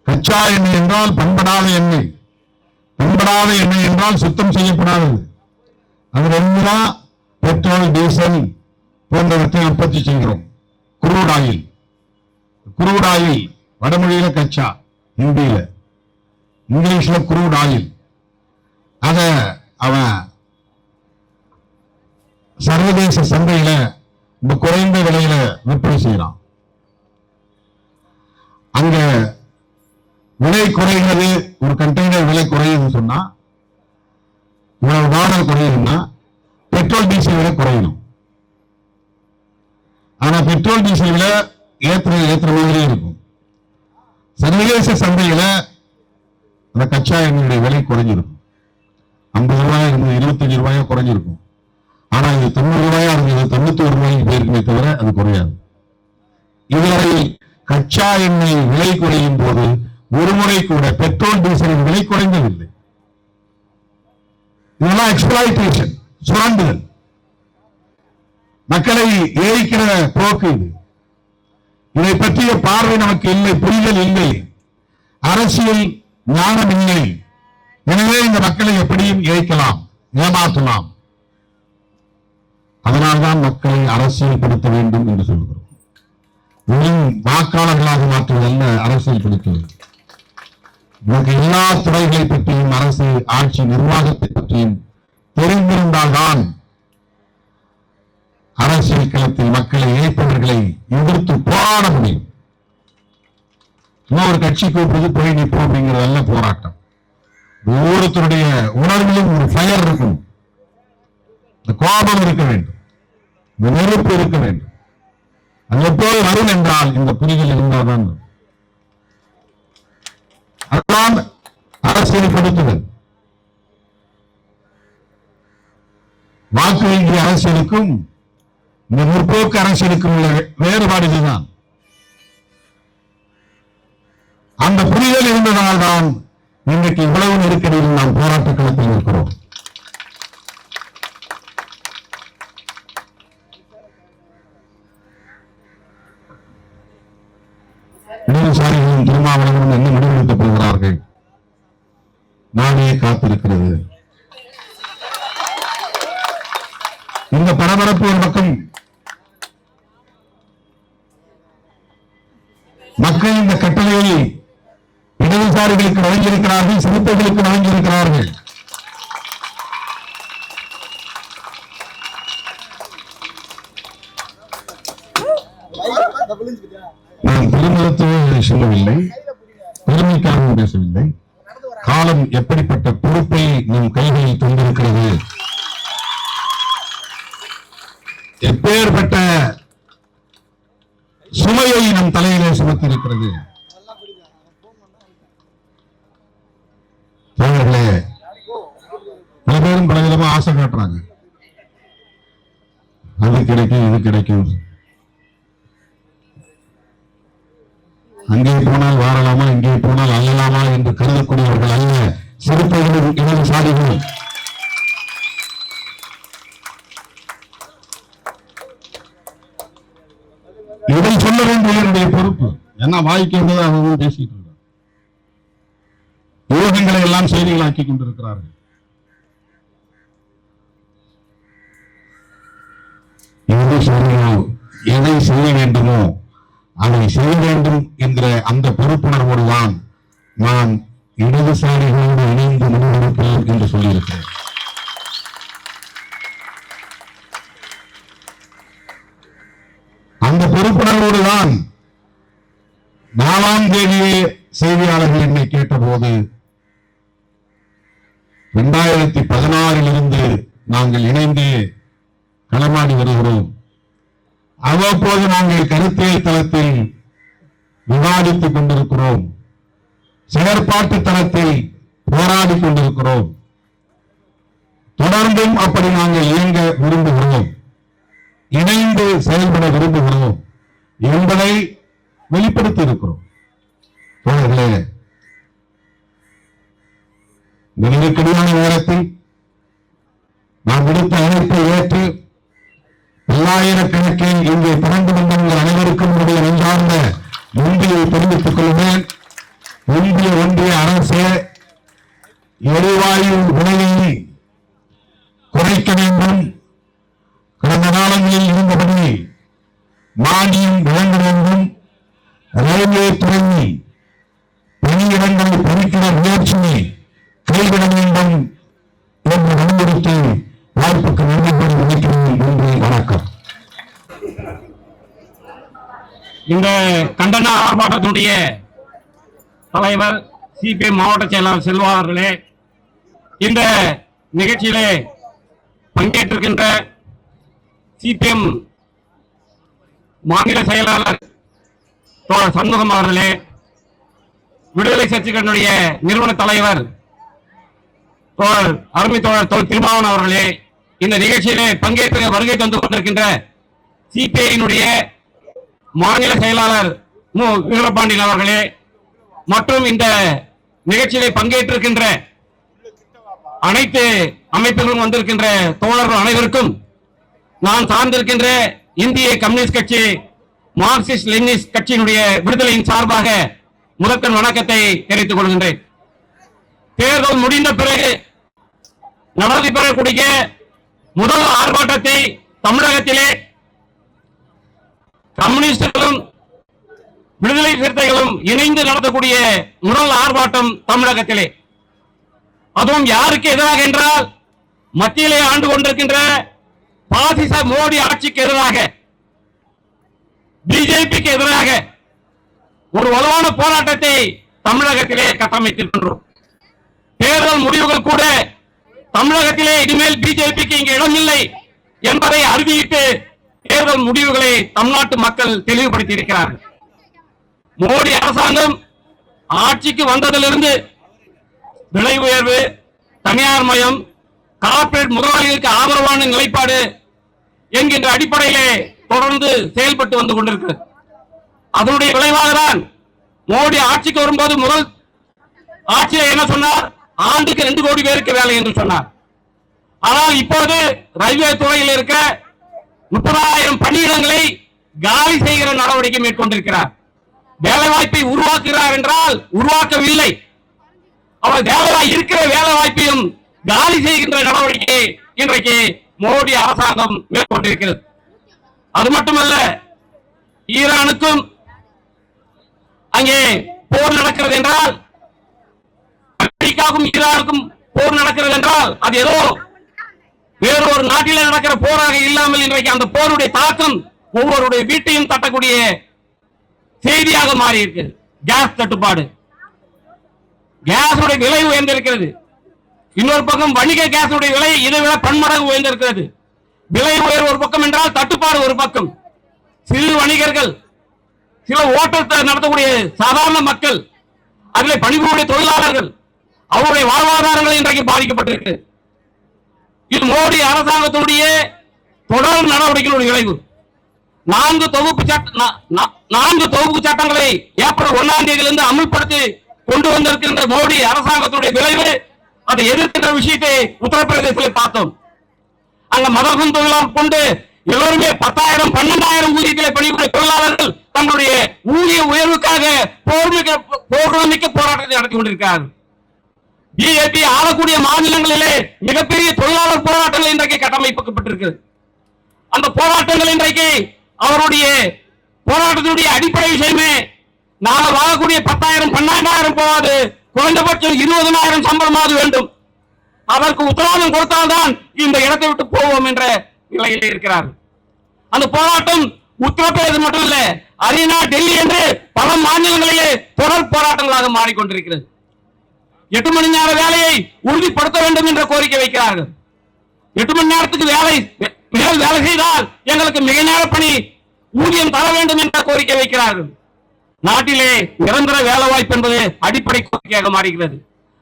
கச்சா எண்ணெய் என்றால் பண்படாத எண்ணெய். பண்படாத எண்ணெய் என்றால் சுத்தம் செய்யப்படாதது. அதில் இருந்துதான் பெட்ரோல், டீசல் போன்றவற்றை உற்பத்தி செய்கிறோம். குரூட் ஆயில், குரூட் ஆயில் வடமொழியில கச்சா, ஹிந்தியில. இங்கிலீஷ்ல குரூட் ஆயில், அத அவன் சர்வதேச சந்தையில இந்த குறைந்த விலையில விற்பனை செய்யறான். அங்க விலை குறைகிறது, ஒரு கண்டெய்னர் விலை குறையுதுன்னு சொன்னா, இவ்வளவு டாலர் குறையுதுன்னா பெட்ரோல் டீசல் விலை குறையணும். ஆனா பெட்ரோல் டீசல் விலை ஏற்ற மாதிரி இருக்கும். சர்வதேச சந்தையில அந்த கச்சா எண்ணெயுடைய விலை குறைஞ்சிருக்கும். 50 ரூபாய் இருந்தது 25 ரூபாயா குறைஞ்சிருக்கும். ஆனா இது 90 ரூபாயா இருந்தது 91 ரூபாய்க்கு போயிருக்குமே தவிர அது குறையாது. இதுவரை கச்சா எண்ணெய் விலை குறையும் போது ஒரு முறை கூட பெட்ரோல் டீசலின் விலை குறைந்ததில்லை. இதெல்லாம் எக்ஸ்பிளாய்டேஷன், சுரண்டுதல், மக்களை ஏய்க்கிற போக்கு இது. இதை பற்றிய பார்வை நமக்கு இல்லை, புரிதல் இல்லை, அரசியல் ஞானம் இல்லை. எனவே இந்த மக்களை எப்படியும் ஏய்க்கலாம், ஏமாற்றலாம். அதனால்தான் மக்களை அரசியல்படுத்த வேண்டும் என்று சொல்கிறோம். வெறும் வாக்காளர்களாக மாற்றுவதல்ல அரசியல் படுத்துவது. நமக்கு எல்லா துறைகளை பற்றியும், அரசு ஆட்சி நிர்வாகத்தை பற்றியும் தெரிந்திருந்தால்தான் அரசியல் களத்தில் மக்களை ஏற்பவர்களை எதிர்த்து போராட முடியும். ஒரு கட்சி கூப்பிடுறது போய் நிற்போம் அப்படிங்கிறதல்ல போராட்டம். ஒவ்வொருத்தருடைய உணர்விலும் ஒரு ஃபயர் இருக்கும், கோபம் இருக்க வேண்டும், நெருப்பு இருக்க வேண்டும். அது எப்போது வரும் என்றால் இந்த புரிதல் இருந்தால்தான். அதுதான் அரசியல்படுத்துதல். வாக்கு வங்கி அரசியலுக்கும் இந்த முற்போக்கு அரசியலுக்கும் உள்ள வேறுபாடு இதுதான். அந்த புரிதல் இருந்ததால்தான் இன்றைக்கு இவ்வளவு நெருக்கடியில் நாம் போராட்ட களத்தில் இருக்கிறோம். இடதுசாரிகளும் திருமாவளவனும் என்ன முடிவெடுக்கப் போகிறார்கள்? நாடே காத்திருக்கிறது. இந்த பரபரப்பு ஒரு பக்கம். மக்கள் இந்த கட்டளையை இடதுசாரிகளுக்கு வழங்கியிருக்கிறார்கள், சிறுத்தைகளுக்கு வழங்கியிருக்கிறார்கள். நான் பெருமளத்துவம் சொல்லவில்லை, பெருமைக்காகவும் பேசவில்லை. காலம் எப்படிப்பட்ட பொறுப்பை நம் கைகளில் தந்திருக்கிறது, எப்பேற்பட்ட சுமையை நம் தலையிலே சுமத்தி இருக்கிறது. பல பேரும் பல விதமா ஆசை காட்டுறாங்க, அது கிடைக்கும் இது கிடைக்கும், அங்கே போனால் வாழலாமா இங்கே போனால் அள்ளலாமா என்று கருதக்கூடியவர்கள் அல்ல சிறுத்தைகளும் இடதுசாரிகளும். இதை சொல்ல வேண்டிய பொறுப்பு. ஏன்னா வாய்க்கு வந்ததை அவங்க பேசிட்டு இருக்காங்க, ஊடகங்களை எல்லாம் செய்திகளாக்கி கொண்டிருக்கிறார்கள். எதை செய்ய வேண்டுமோ அதை செய்ய வேண்டும் என்ற அந்த பொறுப்புணர்வோடு தான் நான் இடதுசாரிகளோடு இணைந்து முடிவெடுக்கிறேன் என்று சொல்லியிருக்கிறேன். அந்த பொறுப்புணர்வோடு தான் 4ஆம் தேதியே செய்தியாளர்கள் என்னை கேட்டபோது 2016 நாங்கள் இணைந்து களமாடி வருகிறோம். அவ்வப்போது நாங்கள் கருத்தியல் தளத்தில் விவாதித்துக் கொண்டிருக்கிறோம், செயற்பாட்டு தளத்தில் போராடி கொண்டிருக்கிறோம். தொடர்ந்தும் அப்படி நாங்கள் இயங்க விரும்புகிறோம், இணைந்து செயல்பட விரும்புகிறோம் என்பதை வெளிப்படுத்தி இருக்கிறோம். தோழர்களே, நெருக்கடியான நேரத்தில் நாம் விடுத்த அழைப்பை ஏற்று பல்லாயிரக்கணக்கில் இங்கே திறந்து வந்தவர்கள் அனைவருக்கும் என்னுடைய நெஞ்சார்ந்த நன்றியை தெரிவித்துக் கொள்வேன். இந்திய ஒன்றிய அரசு எரிவாயு விலையை குறைக்க வேண்டும், கடந்த காலங்களில் இருந்தபடி மானியம் வழங்க வேண்டும், ரயில்வே துறையில் பணியிட இடங்களை பறிக்கிற முயற்சியை கைவிட வேண்டும் என்று வலியுறுத்தி வாய்ப்புக்கு நன்றி கூறி நினைக்கிறேன். நன்றி, வணக்கம். இந்த கண்டன ஆர்ப்பாட்டத்தினுடைய தலைவர் சிபிஎம் மாவட்ட செயலாளர் செல்வா அவர்களே, இந்த நிகழ்ச்சியிலே பங்கேற்றிருக்கின்ற சிபிஎம் மாநில செயலாளர் தோழர் சண்முகம் அவர்களே, விடுதலை சிறுத்தைகளுடைய நிறுவன தலைவர் தோழர் அருமை தோழர் திருமாவன் அவர்களே, இந்த நிகழ்ச்சியிலே பங்கேற்று வருகை தந்து கொண்டிருக்கின்ற சிபிஐயினுடைய மாநில செயலாளர் மு வீரபாண்டியன் அவர்களே, மற்றும் இந்த நிகழ்ச்சியிலே பங்கேற்றிருக்கின்ற அனைத்து அமைப்புகளும் வந்திருக்கின்ற தோழர்கள் அனைவருக்கும் நான் சார்ந்திருக்கின்ற இந்திய கம்யூனிஸ்ட் கட்சி மார்க்சிஸ்ட் லெனினிஸ்ட் கட்சியினுடைய விடுதலையின் சார்பாக முதற்கண் வணக்கத்தை தெரிவித்துக் கொள்கின்றேன். தேர்தல் முடிந்த பிறகு நடைபெறக்கூடிய முதல் ஆர்ப்பாட்டத்தை தமிழகத்திலே கம்யூனிஸ்டுகளும் விடுதலை சிறுத்தைகளும் இணைந்து நடத்தக்கூடிய முதல் ஆர்ப்பாட்டம் தமிழகத்திலே. அதுவும் யாருக்கு எதிராக என்றால் மத்தியிலே ஆண்டு கொண்டிருக்கின்ற பாசிச மோடி ஆட்சிக்கு எதிராக, பிஜேபிக்கு எதிராக ஒரு வலுவான போராட்டத்தை தமிழகத்திலே கட்டமைத்திருக்கின்றோம். தேர்தல் முடிவுகள் கூட தமிழகத்திலே இனிமேல் பிஜேபிக்கு இங்கே இடமில்லை என்பதை அறிவித்து தேர்தல் முடிவுகளை தமிழ்நாட்டு மக்கள் தெளிவுபடுத்தி இருக்கிறார்கள். மோடி அரசாங்கம் ஆட்சிக்கு வந்ததிலிருந்து விலை உயர்வு, தனியார் மயம், கார்ப்பரேட் முதலாளிகளுக்கு ஆதரவான நிலைப்பாடு என்கின்ற அடிப்படையிலே தொடர்ந்து செயல்பட்டு வந்து கொண்டிருக்கிறது. அதனுடைய விளைவாக தான் மோடி ஆட்சிக்கு வரும்போது முதல் ஆட்சியில் என்ன சொன்னார்? ஆண்டுக்கு 2 கோடி பேருக்கு வேலை என்று சொன்னார். ஆனால் இப்போது ரயில்வே துறையில் இருக்க 30,000 பணியிடங்களை காலி செய்கிற நடவடிக்கை மேற்கொண்டிருக்கிறார். வேலை வாய்ப்பை உருவாக்குகிறார் என்றால் உருவாக்கவில்லை, அவர் இருக்கிற வேலை வாய்ப்பையும் காலி செய்கின்ற நடவடிக்கை இன்றைக்கு மோடி அரசாங்கம் மேற்கொண்டிருக்கிறது. அது மட்டுமல்ல, ஈரானுக்கும் அங்கே போர் நடக்கிறது என்றால், அமெரிக்காவுக்கும் ஈரானுக்கும் போர் நடக்கிறது என்றால் அது ஏதோ வேறொரு நாட்டிலே நடக்கிற போராக இல்லாமல் இன்றைக்கு அந்த போருடைய தாக்கம் ஒவ்வொருடைய வீட்டையும் தட்டக்கூடிய செய்தியாக மாறி இருக்கிறது. கேஸ் தட்டுப்பாடு, கேஸுடைய விலை உயர்ந்திருக்கிறது. இன்னொரு பக்கம் வணிக கேஸுடைய விலை இதை விட பன்மடங்கு உயர்ந்திருக்கிறது. விலை உயர்வு ஒரு பக்கம் என்றால் தட்டுப்பாடு ஒரு பக்கம். சிறு வணிகர்கள், சில ஓட்டத்தை நடத்தக்கூடிய சாதாரண மக்கள், அதில் பணிபுரிய தொழிலாளர்கள், அவருடைய வாழ்வாதாரங்கள் இன்றைக்கு பாதிக்கப்பட்டிருக்கு. இது மோடி அரசாங்கத்துடைய தொடர் நடவடிக்கைகளுடைய விளைவு. 4 தொகுப்பு சட்டங்களை ஏப்ரல் 1ஆம் தேதியிலிருந்து அமல்படுத்தி கொண்டு வந்திருக்கின்ற மோடி அரசாங்கத்துடைய விளைவு. அதை எதிர்க்கின்ற விஷயத்தை உத்தரப்பிரதேசத்தில் பார்த்தோம். அங்க மதகும் தொழிலாளர் கொண்டு எல்லோருமே 10,000 12,000 ஊதியத்திலே பணிபுரிய தொழிலாளர்கள் தங்களுடைய ஊதிய உயர்வுக்காக போர்மிக்க போராட்டத்தை நடத்தி கொண்டிருக்கிறார்கள். பிஜேபி ஆளக்கூடிய மாநிலங்களிலே மிகப்பெரிய தொழிலாளர் போராட்டங்கள் இன்றைக்கு கட்டமைக்கப்பட்டிருக்கிறது. அந்த போராட்டங்கள் இன்றைக்கு அவருடைய போராட்டத்தினுடைய அடிப்படை விஷயமே நாங்கள் வாங்கக்கூடிய 10,000 12,000 போகாது, குறைந்தபட்சம் 20,000 சம்பளமாவது வேண்டும். அதற்கு உத்தரவாதம் கொடுத்தால்தான் இந்த இடத்தை விட்டு போவோம் என்ற நிலையில் இருக்கிறார். அந்த போராட்டம் உத்தரப்பிரதேசம் மட்டுமல்ல, ஹரியானா, டெல்லி என்று பல மாநிலங்களிலே தொடர் போராட்டங்களாக மாறிக்கொண்டிருக்கிறது. 8 மணி நேர வேலையை உறுதிப்படுத்த வேண்டும் என்ற கோரிக்கை வைக்கிறார்கள். 8 மணி நேரத்துக்கு வேலை செய்தால் எங்களுக்கு மிக நேர பணி ஊதியம் தர வேண்டும் என்ற கோரிக்கை வைக்கிறார்கள். நாட்டிலே நிரந்தர வேலை வாய்ப்பு என்பது அடிப்படை கோரிக்கையாக மாறுகிறது.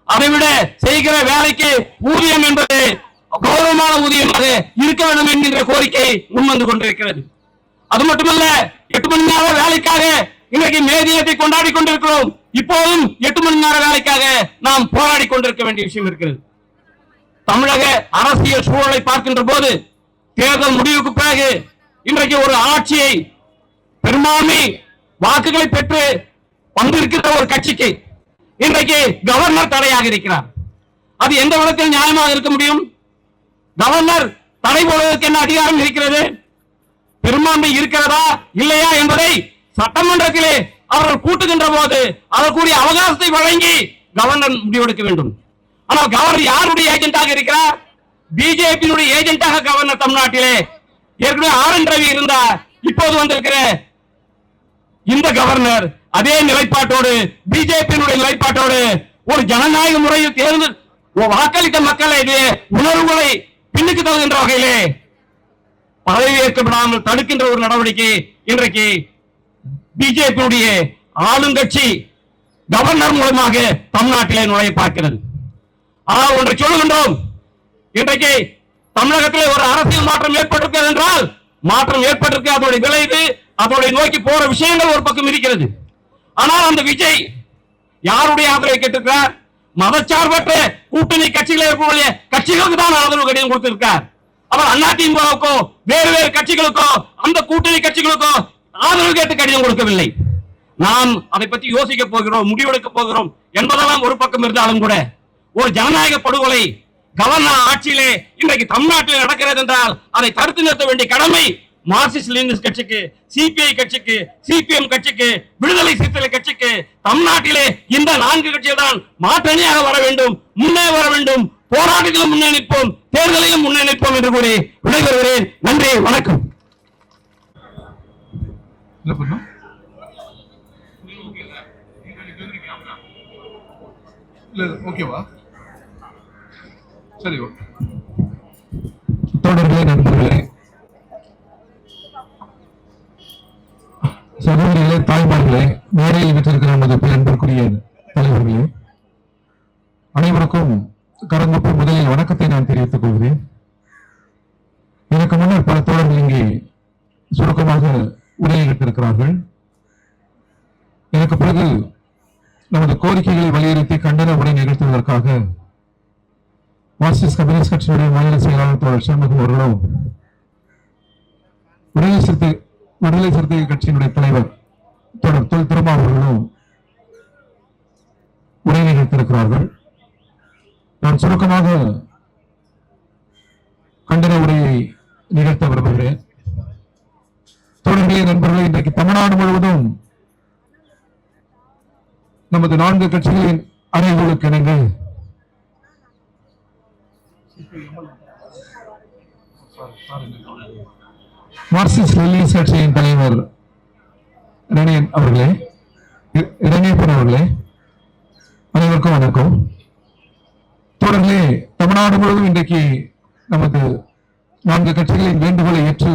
அதைவிட செய்கிற வேலைக்கு ஊதியம் என்பது கௌரவமான ஊதியமாக இருக்க வேண்டும் என்கின்ற கோரிக்கை முன்வந்து கொண்டிருக்கிறது. அது மட்டுமல்ல, 8 மணி நேர வேலைக்காக இன்றைக்கு மே தினத்தை கொண்டாடி கொண்டிருக்கிறோம். இப்போதும் 8 மணி நேர வேலைக்காக நாம் போராடி கொண்டிருக்க வேண்டிய விஷயம் இருக்கிறது. தமிழக அரசியல் சூழலை பார்க்கின்ற போது தேர்தல் முடிவுக்கு பிறகு இன்றைக்கு ஒரு ஆட்சியை பெரும்பான்மை வாக்குகளை பெற்று வந்திருக்கிற ஒரு கட்சிக்கு இன்றைக்கு கவர்னர் தடையாக இருக்கிறார். அது எந்த விதத்தில் நியாயமாக இருக்க முடியும்? கவர்னர் தடை போடுவதற்கு என்ன அதிகாரம் இருக்கிறது? பெரும்பான்மை இருக்கிறதா இல்லையா என்பதை சட்டமன்றத்திலே அவர்கள் கூட்டுகின்ற போது அதற்குரிய அவகாசத்தை வழங்கி கவர்னர் முடிவெடுக்க வேண்டும். ஆனால் கவர்னர் யாருடைய ஏஜென்டாக இருக்கிறார்? பிஜேபியினுடைய ஏஜென்டாக கவர்னர் தமிழ்நாட்டிலே ஏற்கனவே RN ரவி இருந்தார். இப்போது வந்திருக்கிற இந்த கவர்னர் அதே நிலைப்பாட்டோடு, பிஜேபியினுடைய நிலைப்பாட்டோடு, ஒரு ஜனநாயக முறையில் தேர்ந்து வாக்களித்த மக்களுடைய உணர்வுகளை பின்னுக்கு தருகின்ற வகையிலே பதவியேற்கப்படாமல் தடுக்கின்ற ஒரு நடவடிக்கை இன்றைக்கு பிஜேபியுடைய ஆளுங்கட்சி கவர்னர் மூலமாக தமிழ்நாட்டிலே நுழைய பார்க்கிறது. ஆனால் ஒன்றை சொல்லுகின்றோம், இன்றைக்கு தமிழகத்திலே ஒரு அரசியல் மாற்றம் ஏற்பட்டிருக்கிறது என்றால் மாற்றம் ஏற்பட்டிருக்கு. அதோடைய விளைவு, அதோடைய நோக்கி போற விஷயங்கள் ஒரு பக்கம் இருக்கிறது. ஆனால் அந்த விஜய் யாருடைய ஆதரவை கேட்டிருக்கிறார்? மதச்சார்பற்ற கூட்டணி கட்சிகளே இருக்கக்கூடிய கட்சிகளுக்கு தான் ஆதரவு கடிதம் கொடுத்திருக்கார். அவர் அதிமுகவுக்கோ வேறு வேறு கட்சிகளுக்கோ அந்த கூட்டணி கட்சிகளுக்கோ ஆதரவு கேட்டு கடிதம் கொடுக்கவில்லை. நாம் அதை பற்றி யோசிக்க போகிறோம், முடிவெடுக்க போகிறோம் என்பதெல்லாம் ஒரு பக்கம் இருந்தாலும் கூட ஒரு ஜனநாயக படுகொலை கவர்னர் ஆட்சியிலே இன்றைக்கு தமிழ்நாட்டில் நடக்கிறது என்றால் அதை தடுத்து நிறுத்த வேண்டிய கடமை மார்க்சிஸ்ட் லெனினிஸ்ட் கட்சிக்கு, சிபிஐ கட்சிக்கு, சிபிஎம் கட்சிக்கு, விடுதலை சிறுத்தைகள் கட்சிக்கு, தமிழ்நாட்டிலே இந்த 4 கட்சிகள் தான் மாற்றணியாக வர வேண்டும், முன்னே வர வேண்டும். போராட்டத்திலும் முன்னே நிற்போம், தேர்தலிலும் முன்னே நிற்போம் என்று கூறி விடைபெறுகிறேன். நன்றி, வணக்கம். ஓகேவா? சரி, தோழர்களே, நண்பர்களே, சகோதரிகளே, தாய்மார்களே, மேடையில் விட்டிருக்கிற நமது அன்பிற்குரிய தலைவர்களே, அனைவருக்கும் கரங்கொப்பு முதலில் வணக்கத்தை நான் தெரிவித்துக் கொள்கிறேன். எனக்கு முன்னர் பல தோழர்கள் இங்கே சுருக்கமாக உரையிட்டிருக்கிறார்கள். எனக்கு பிறகு நமது கோரிக்கைகளை வலியுறுத்தி கண்டன உரை நிகழ்த்துவதற்காக மார்க்சிஸ்ட் கம்யூனிஸ்ட் கட்சியுடைய மாநில செயலாளர் தோழர் சண்முகம் அவர்களும், விடுதலை சிறுத்தை கட்சியினுடைய தலைவர் தோழர் தொல் திருமா அவர்களும் உரை நிகழ்த்திருக்கிறார்கள். நான் சுருக்கமாக கண்டன உரையை நிகழ்த்த விரும்புகிறேன். தோழர்களே, நண்பர்களே, இன்றைக்கு தமிழ்நாடு முழுவதும் நமது 4 கட்சிகளின் அறைகளுக்கு இணங்க மார்க்சிஸ்ட் லெனினிஸ்ட் கட்சியின் தலைவர் இரணேப்பன் அவர்களே, அனைவருக்கும் வணக்கம். தோழர்களே, தமிழ்நாடு முழுவதும் இன்றைக்கு நமது 4 கட்சிகளின் வேண்டுகோளை ஏற்று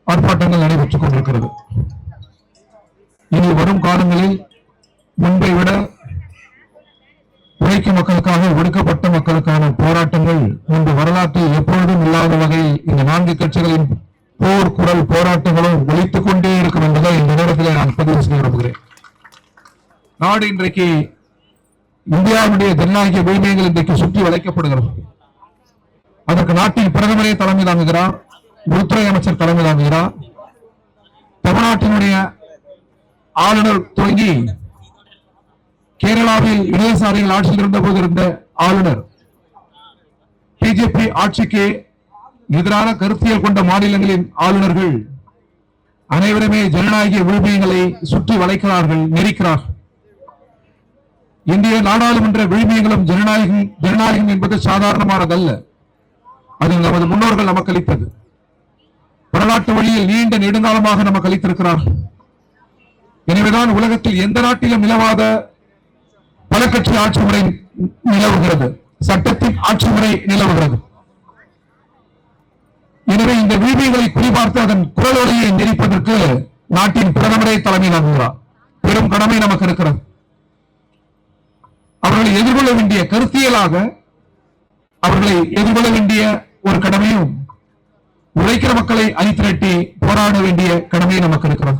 ஆர்ப்பாட்டங்கள் நடைபெற்றுக் கொண்டிருக்கிறது. இனி வரும் காலங்களில் முன்பை விட உழைக்கும் மக்களுக்காக, ஒடுக்கப்பட்ட மக்களுக்கான போராட்டங்கள் முன்பு வரலாற்றில் எப்பொழுதும் இல்லாத வகையில் இந்த 4 கட்சிகளின் போர் குரல் போராட்டங்களும் ஒலித்துக் கொண்டே இருக்கும் என்பதை இந்த நேரத்தில் நான் பதிவு செய்ய விரும்புகிறேன். நாடு இன்றைக்கு இந்தியாவுடைய ஜனநாயக உரிமைகள் இன்றைக்கு சுற்றி வளைக்கப்படுகிறது. அதற்கு நாட்டின் பிரதமரே தலைமை தாங்குகிறார், உள்துறை அமைச்சர் தலைமை தாங்குகிறார். தமிழ்நாட்டினுடைய ஆளுநர் துவங்கி கேரளாவில் இடதுசாரிகள் ஆட்சியில் இருந்த போது இருந்த ஆளுநர், பிஜேபி ஆட்சிக்கு எதிரான கருத்தியல் கொண்ட மாநிலங்களின் ஆளுநர்கள் அனைவருமே ஜனநாயக விழுமியங்களை சுற்றி வளைக்கிறார்கள், நெரிக்கிறார்கள். இந்திய நாடாளுமன்ற விழுமியங்களும் ஜனநாயகம் என்பது சாதாரணமானதல்ல. அது நமது முன்னோர்கள் நமக்கு அளித்தது. வரலாற்று வழியில் நீண்ட நெடுங்காலமாக நமக்கு அளித்திருக்கிறார்கள். எனவேதான் உலகத்தில் எந்த நாட்டிலும் நிலவாத பல கட்சி ஆட்சி முறை நிலவுகிறது, சட்டத்தின் ஆட்சி முறை நிலவுகிறது. எனவே இந்த விழுமியங்களை குறிபார்த்து அதன் குரலொலியை நெரிப்பதற்கு நாட்டின் பிரதமரே தலைமை தாங்குகிறார். பெரும் கடமை நமக்கு இருக்கிறது. அவர்களை எதிர்கொள்ள வேண்டிய கருத்தியலாக அவர்களை எதிர்கொள்ள வேண்டிய ஒரு கடமையும், உழைக்கிற மக்களை அணிதிரட்டி போராட வேண்டிய கடமையும் நமக்கு இருக்கிறது.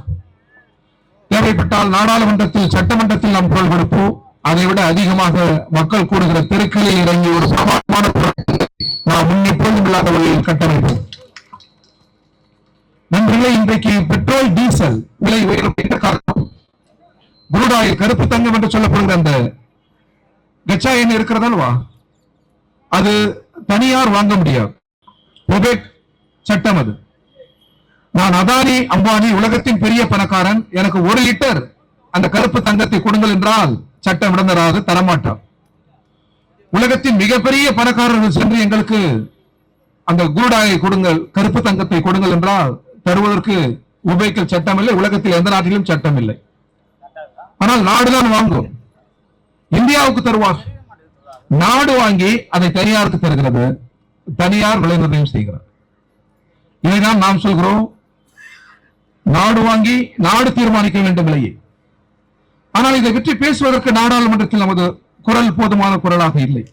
தேவைப்பட்டால் நாடாளுமன்றத்தில், சட்டமன்றத்தில் நாம் குரல் கொடுப்போம். அதைவிட அதிகமாக மக்கள் கூடுகிற தெருக்களில் இறங்கி ஒரு சமாதான போராட்டத்தை நாம் முன்னெப்போதும் இல்லாத வகையில் கட்டமைப்போம். நண்பர்களே, இன்றைக்கு பெட்ரோல் டீசல் விலை உயரும் என்ற காரணம், குரூட் ஆயில், கருப்பு தங்கம் என்று சொல்லப்படுகிற அந்த கச்சா எண்ணெய் இருக்கிறதல்வா, அது தனியார் வாங்க முடியாது. ஒபேக் சட்டம் அது. நான் அதானி அம்பானி உலகத்தின் பெரிய பணக்காரன், எனக்கு 1 லிட்டர் அந்த கருப்பு தங்கத்தை கொடுங்கள் என்றால் சட்டம் இடந்தராது தரமாட்டார். உலகத்தின் மிகப்பெரிய பணக்காரர்கள் சென்று எங்களுக்கு அந்த குருடாயை கொடுங்கள், கருப்பு தங்கத்தை கொடுங்கள் என்றால் தருவதற்கு உபயோகிக்க சட்டம் இல்லை. உலகத்தில் எந்த நாட்டிலும் சட்டம் இல்லை. ஆனால் நாடுதான் வாங்கும். இந்தியாவுக்கு தருவார். நாடு வாங்கி அதை தனியாருக்கு தருகிறது. தனியார் விலை நிர்ணயம் செய்கிறார். இதைதான் நாம் சொல்கிறோம், நாடு வாங்கி நாடு தீர்மானிக்க வேண்டும் விலையை. ஆனால் இதை பற்றி பேசுவதற்கு நாடாளுமன்றத்தில் நமது குரல் போதுமான குரலாக இல்லை.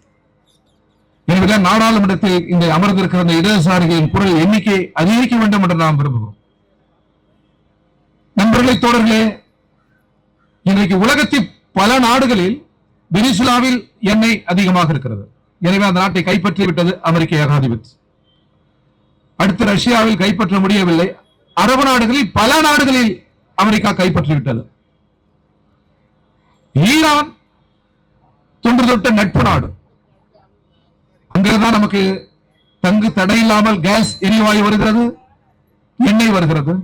எனவேதான் நாடாளுமன்றத்தில் இந்த அமர்ந்திருக்கிற இந்த இடதுசாரிகளின் குரல் எண்ணிக்கை அதிகரிக்க வேண்டும் என்று நாம் விரும்புகிறோம். நண்பர்களே, தோழர்களே, இன்றைக்கு உலகத்தில் பல நாடுகளில் வெனிசுலாவில் எண்ணெய் அதிகமாக இருக்கிறது. எனவே அந்த நாட்டை கைப்பற்றி விட்டது அமெரிக்க ஏகாதிபத்தியம். அடுத்து ரஷ்யாவில் கைப்பற்ற முடியவில்லை. அரபு நாடுகளில் பல நாடுகளில் அமெரிக்கா கைப்பற்றிவிட்டது. ஈரான் தொன்று தொட்ட நட்பு நாடு. அங்கிருந்தான் நமக்கு தங்கு தடையில்லாமல் கேஸ் எரிவாயு வருகிறது, எண்ணெய் வருகிறது.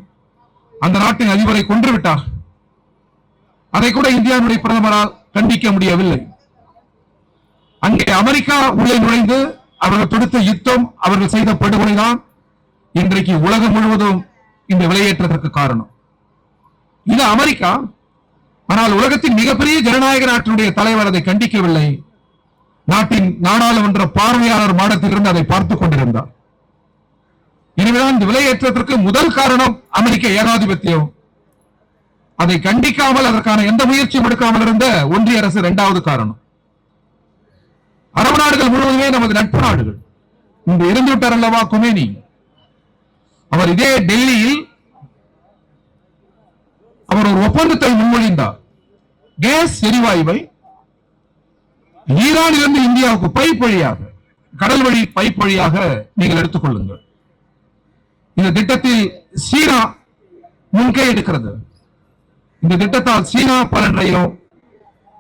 அந்த நாட்டின் அதிபரை கொன்று விட்டார். அதை கூட இந்தியாவுடைய பிரதமரால் கண்டிக்க முடியவில்லை. அங்கே அமெரிக்கா உள்ளே நுழைந்து அவர்கள் தொடுத்த யுத்தம், அவர்கள் செய்த படுகொலைதான் இன்றைக்கு உலகம் முழுவதும் இந்த விலையேற்றத்திற்கு காரணம். இது அமெரிக்கா. ஆனால் உலகத்தின் மிகப்பெரிய ஜனநாயக நாட்டினுடைய தலைவர் அதை கண்டிக்கவில்லை. நாட்டின் நாடாளுமன்ற பார்வையாளர் மாடத்திலிருந்து அதை பார்த்துக் கொண்டிருந்தார். எனவேதான் இந்த விலையேற்றத்திற்கு முதல் காரணம் அமெரிக்க ஏகாதிபத்தியம். அதை கண்டிக்காமல் அதற்கான எந்த முயற்சியும் எடுக்காமல் இருந்த ஒன்றிய அரசு இரண்டாவது காரணம். அரபு நாடுகள் முழுவதுமே நமது நட்பு நாடுகள். இன்று இருந்துவிட்டார் அல்லவா கொமேனி. அவர் இதே டெல்லியில் அவர் ஒரு ஒப்பந்தத்தை முன்மொழிந்தார். கேஸ் எரிவாயுவை ஈரானிலிருந்து இந்தியாவுக்கு பைப் வழியாக, கடல் வழி பைப் வழியாக நீங்கள் எடுத்துக் கொள்ளுங்கள். இந்த திட்டத்தில் சீனா முன்கை எடுக்கிறது. இந்த திட்டத்தால் சீனா பலனடையும்,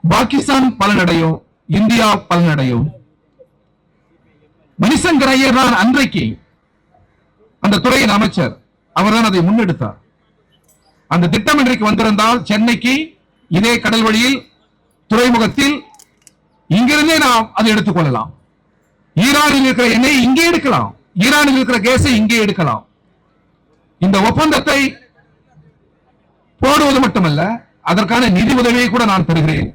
பாகிஸ்தான் பலனடையும், இந்தியா பலனடையும். மணிசங்கர் ஐயர் தான் அன்றைக்கு அந்த துறையின் அமைச்சர். அவர்தான் அதை முன்னெடுத்தார். அந்த திட்டம் இன்றைக்கு வந்திருந்தால் சென்னைக்கு இதே கடல் வழியில் துறைமுகத்தில் இங்கிருந்தே நாம் அதை எடுத்துக் கொள்ளலாம். ஈரானில் இருக்கிற எண்ணெய் இங்கே எடுக்கலாம், ஈரானில் இருக்கிற கேஸை இங்கே எடுக்கலாம். இந்த ஒப்பந்தத்தை போடுவது மட்டுமல்ல, அதற்கான நிதி உதவியை கூட நான் தருகிறேன்.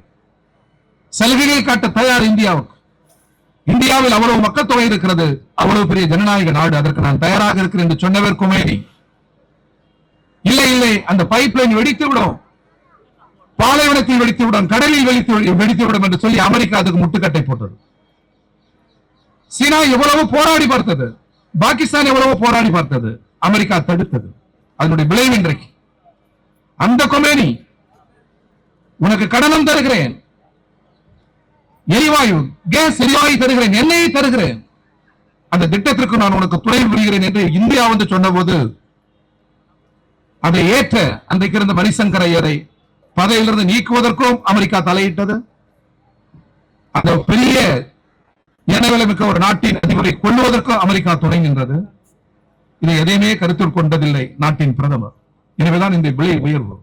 சலுகைகள் காட்ட தயார் இந்தியாவுக்கு. இந்தியாவில் அவ்வளவு மக்கள் தொகை இருக்கிறது, அவ்வளவு பெரிய ஜனநாயக நாடு, அதற்கு நான் தயாராக இருக்கிறேன் என்று சொன்னவர் கொமேனி. இல்லை இல்லை, அந்த பைப் லைன் வெடித்துவிடும், பாலைவனத்தில் வெடித்துவிடும், கடலில் வெடித்துவிடும் என்று சொல்லி அமெரிக்கா அதுக்கு முட்டுக்கட்டை போட்டது. சீனா எவ்வளவு போராடி பார்த்தது, பாகிஸ்தான் எவ்வளவு போராடி பார்த்தது, அமெரிக்கா தடுத்தது. அதனுடைய விளைவு இன்றைக்கு அந்த கொமேனி உனக்கு கடனும் தருகிறேன், எரிவாயு கேஸ் எரிவாயு தருகிறேன், எண்ணெயை தருகிறேன், அந்த திட்டத்திற்கு நான் உனக்கு துணை புரிகிறேன் என்று இந்தியா வந்து சொன்ன போது அதை ஏற்ற அன்றைக்கு இருந்த மணிசங்கர் ஐயரை பதவியிலிருந்து நீக்குவதற்கும் அமெரிக்கா தலையிட்டது. அந்த பெரிய எண்ணெய் மிக்க ஒரு நாட்டின் அதிபரை கொள்ளுவதற்கும் அமெரிக்கா துணை நின்றது. இதை எதையுமே கருத்தில் கொண்டதில்லை நாட்டின் பிரதமர். எனவேதான் இந்த விலை உயர்வு.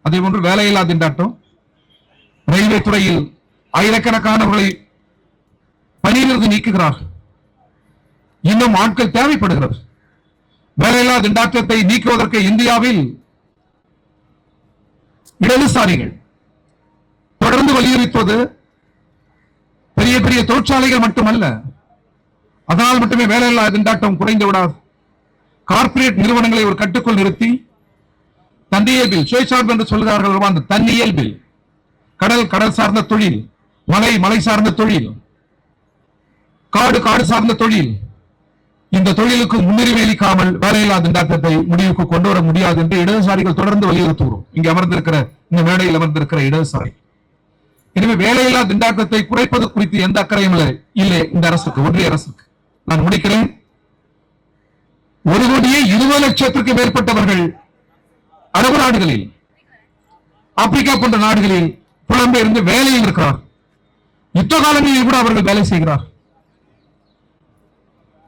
அதே போன்று வேலையில்லா திண்டாட்டம். ரயில்வே துறையில் ஆயிரக்கணக்கானவர்களை பணியிலிருந்து நீக்குகிறார்கள். இன்னும் ஆட்கள் தேவைப்படுகிறது. வேலையில்லா திண்டாட்டத்தை நீக்குவதற்கு இந்தியாவில் இடதுசாரிகள் தொடர்ந்து வலியுறுத்துவது பெரிய பெரிய தொழிற்சாலைகள் மட்டுமல்ல, அதனால் மட்டுமே வேலையில்லா திண்டாட்டம் குறைந்து விடாது. கார்ப்பரேட் நிறுவனங்களை ஒரு கட்டுக்குள் நிறுத்தி தன்னியல்பில் சுயசார்பு என்று சொல்கிறார்கள். அந்த தன்னியல்பில் கடல் சார்ந்த தொழில், மலை சார்ந்த தொழில், காடு சார்ந்த தொழில், இந்த தொழிலுக்கு முன்னுரிமை அளிக்காமல் வேலையில்லா திண்டாட்டத்தை முடிவுக்கு கொண்டு வர முடியாது என்று இடதுசாரிகள் தொடர்ந்து வலியுறுத்துகிறோம். இங்கு அமர்ந்திருக்கிற இந்த மேடையில் அமர்ந்திருக்கிற இடதுசாரி. எனவே வேலையில்லா திண்டாட்டத்தை குறைப்பது குறித்து எந்த அக்கறையும் இல்லை இந்த அரசுக்கு, ஒன்றிய அரசுக்கு. நான் முடிக்கிறேன். 1,20,00,000 மேற்பட்டவர்கள் அரபு நாடுகளில், ஆப்பிரிக்கா போன்ற நாடுகளில் புலம்பெயர்ந்து வேலையில் இருக்கிறார். யுத்த காலங்களில் கூட அவர்கள் வேலை செய்கிறார்.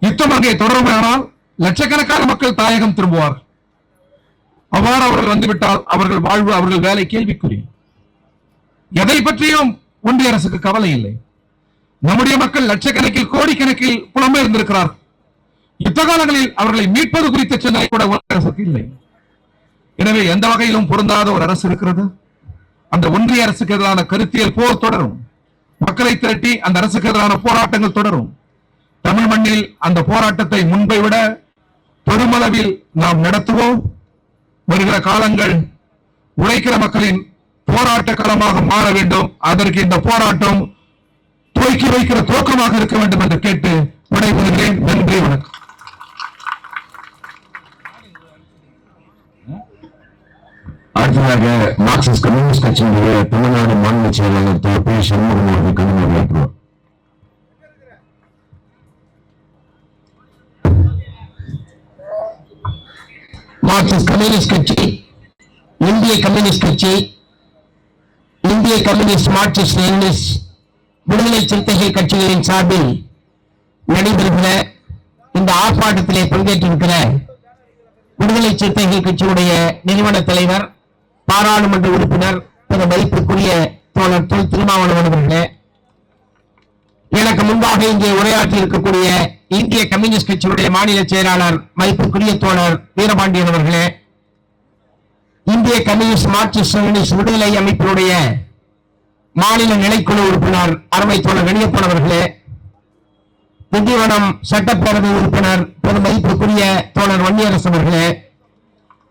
யுத்தம் அங்கே தொடருமானால் லட்சக்கணக்கான மக்கள் தாயகம் திரும்புவார். அவ்வாறு அவர்கள் வந்துவிட்டால் அவர்கள் வாழ்வு, அவர்கள் வேலை கேள்விக்குறி. எதை பற்றியும் ஒன்றிய அரசுக்கு கவலை இல்லை. நம்முடைய மக்கள் லட்சக்கணக்கில் கோடிக்கணக்கில் புலம்பெயர்ந்திருக்கிறார். யுத்த காலங்களில் அவர்களை மீட்பது குறித்த சிந்தனை கூட ஒன்றிய அரசுக்கு இல்லை. எனவே எந்த வகையிலும் பொருந்தாத ஒரு அரசு இருக்கிறது. அந்த ஒன்றிய அரசுக்கு எதிரான கருத்தியல் போர் தொடரும். மக்களை திரட்டி அந்த அரசுக்கு எதிரான போராட்டங்கள் தொடரும். தமிழ் மண்ணில் அந்த போராட்டத்தை முன்பை விட பெருமளவில் நாம் நடத்துவோம். வருகிற காலங்கள் உழைக்கிற மக்களின் போராட்ட களமாக மாற வேண்டும். அதற்கு இந்த போராட்டம் துவக்கி வைக்கிற துவக்கமாக இருக்க வேண்டும் என்று கேட்டு விடைபெறுகிறேன். நன்றி, வணக்கம். அடுத்ததாக மார்க்சிஸ்ட் கம்யூனிஸ்ட் கட்சியினுடைய தமிழ்நாடு மாநில செயலாளர் திரு பி. சண்முகம் அவர்கள் கடிதம் அழைக்கிறார். மார்க்சிஸ்ட் கம்யூனிஸ்ட் கட்சி, இந்திய கம்யூனிஸ்ட் கட்சி, இந்திய கம்யூனிஸ்ட் மார்க்சிஸ்ட் லெனினிஸ்ட் விடுதலை சிறுத்தைகள் கட்சிகளின் சார்பில் நடைபெறுகிற இந்த ஆர்ப்பாட்டத்திலே பங்கேற்றிருக்கிற விடுதலை சிறுத்தைகள் கட்சியுடைய நிறுவன தலைவர், பாராளுமன்ற உறுப்பினர் திரு மதிப்புக்குரிய தோழர் தொல் திருமாவளவன் அவர்களே, எனக்கு முன்பாக இங்கே உரையாற்றி இருக்கக்கூடிய இந்திய கம்யூனிஸ்ட் கட்சியுடைய மாநில செயலாளர் மதிப்புக்குரிய தோழர் வீரபாண்டியன் அவர்களே, இந்திய கம்யூனிஸ்ட் மார்க்சிஸ்ட் லெனினிஸ்ட் விடுதலை அமைப்பினுடைய மாநில நிலைக்குழு உறுப்பினர் அருமை தோழர் கணியப்பன் அவர்களே, திண்டிவனம் சட்டப்பேரவை உறுப்பினர் திரு மதிப்புக்குரிய தோழர் வன்னியரசு அவர்களே,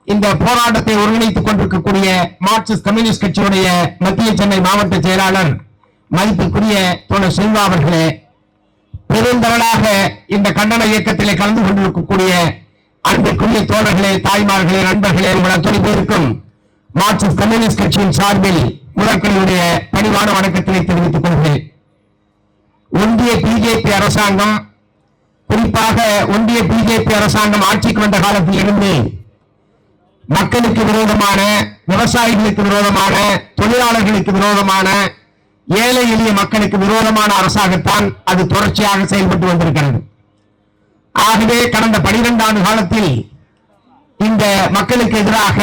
இந்த போராட்டத்தை ஒருங்கிணைத்துக் கொண்டிருக்கக்கூடிய மார்க்சிஸ்ட் கம்யூனிஸ்ட் கட்சியுடைய மத்திய சென்னை மாவட்ட செயலாளர் மதிப்புக்குரிய தோழர் செல்வா அவர்களே, பெருந்தவளாக இந்த கண்டன இயக்கத்திலே கலந்து கொண்டிருக்கக்கூடிய அன்புக்குரிய தோழர்களே, தாய்மார்களே, நண்பர்களே, உங்கள் அத்தனை பேருக்கும் மார்க்சிஸ்ட் கம்யூனிஸ்ட் கட்சியின் சார்பில் முதற்கனுடைய பணிவான வணக்கத்தினை தெரிவித்துக் கொள்கிறேன். ஒன்றிய பிஜேபி அரசாங்கம், குறிப்பாக ஒன்றிய பிஜேபி அரசாங்கம் ஆட்சிக்கு வந்த காலத்தில் இருந்து மக்களுக்கு விரோதமான, விவசாயிகளுக்கு விரோதமான, தொழிலாளர்களுக்கு விரோதமான, ஏழை எளிய மக்களுக்கு விரோதமான அரசாகத்தான் அது தொடர்ச்சியாக செயல்பட்டு வந்திருக்கிறது. ஆகவே கடந்த 12 ஆண்டு காலத்தில் இந்த மக்களுக்கு எதிராக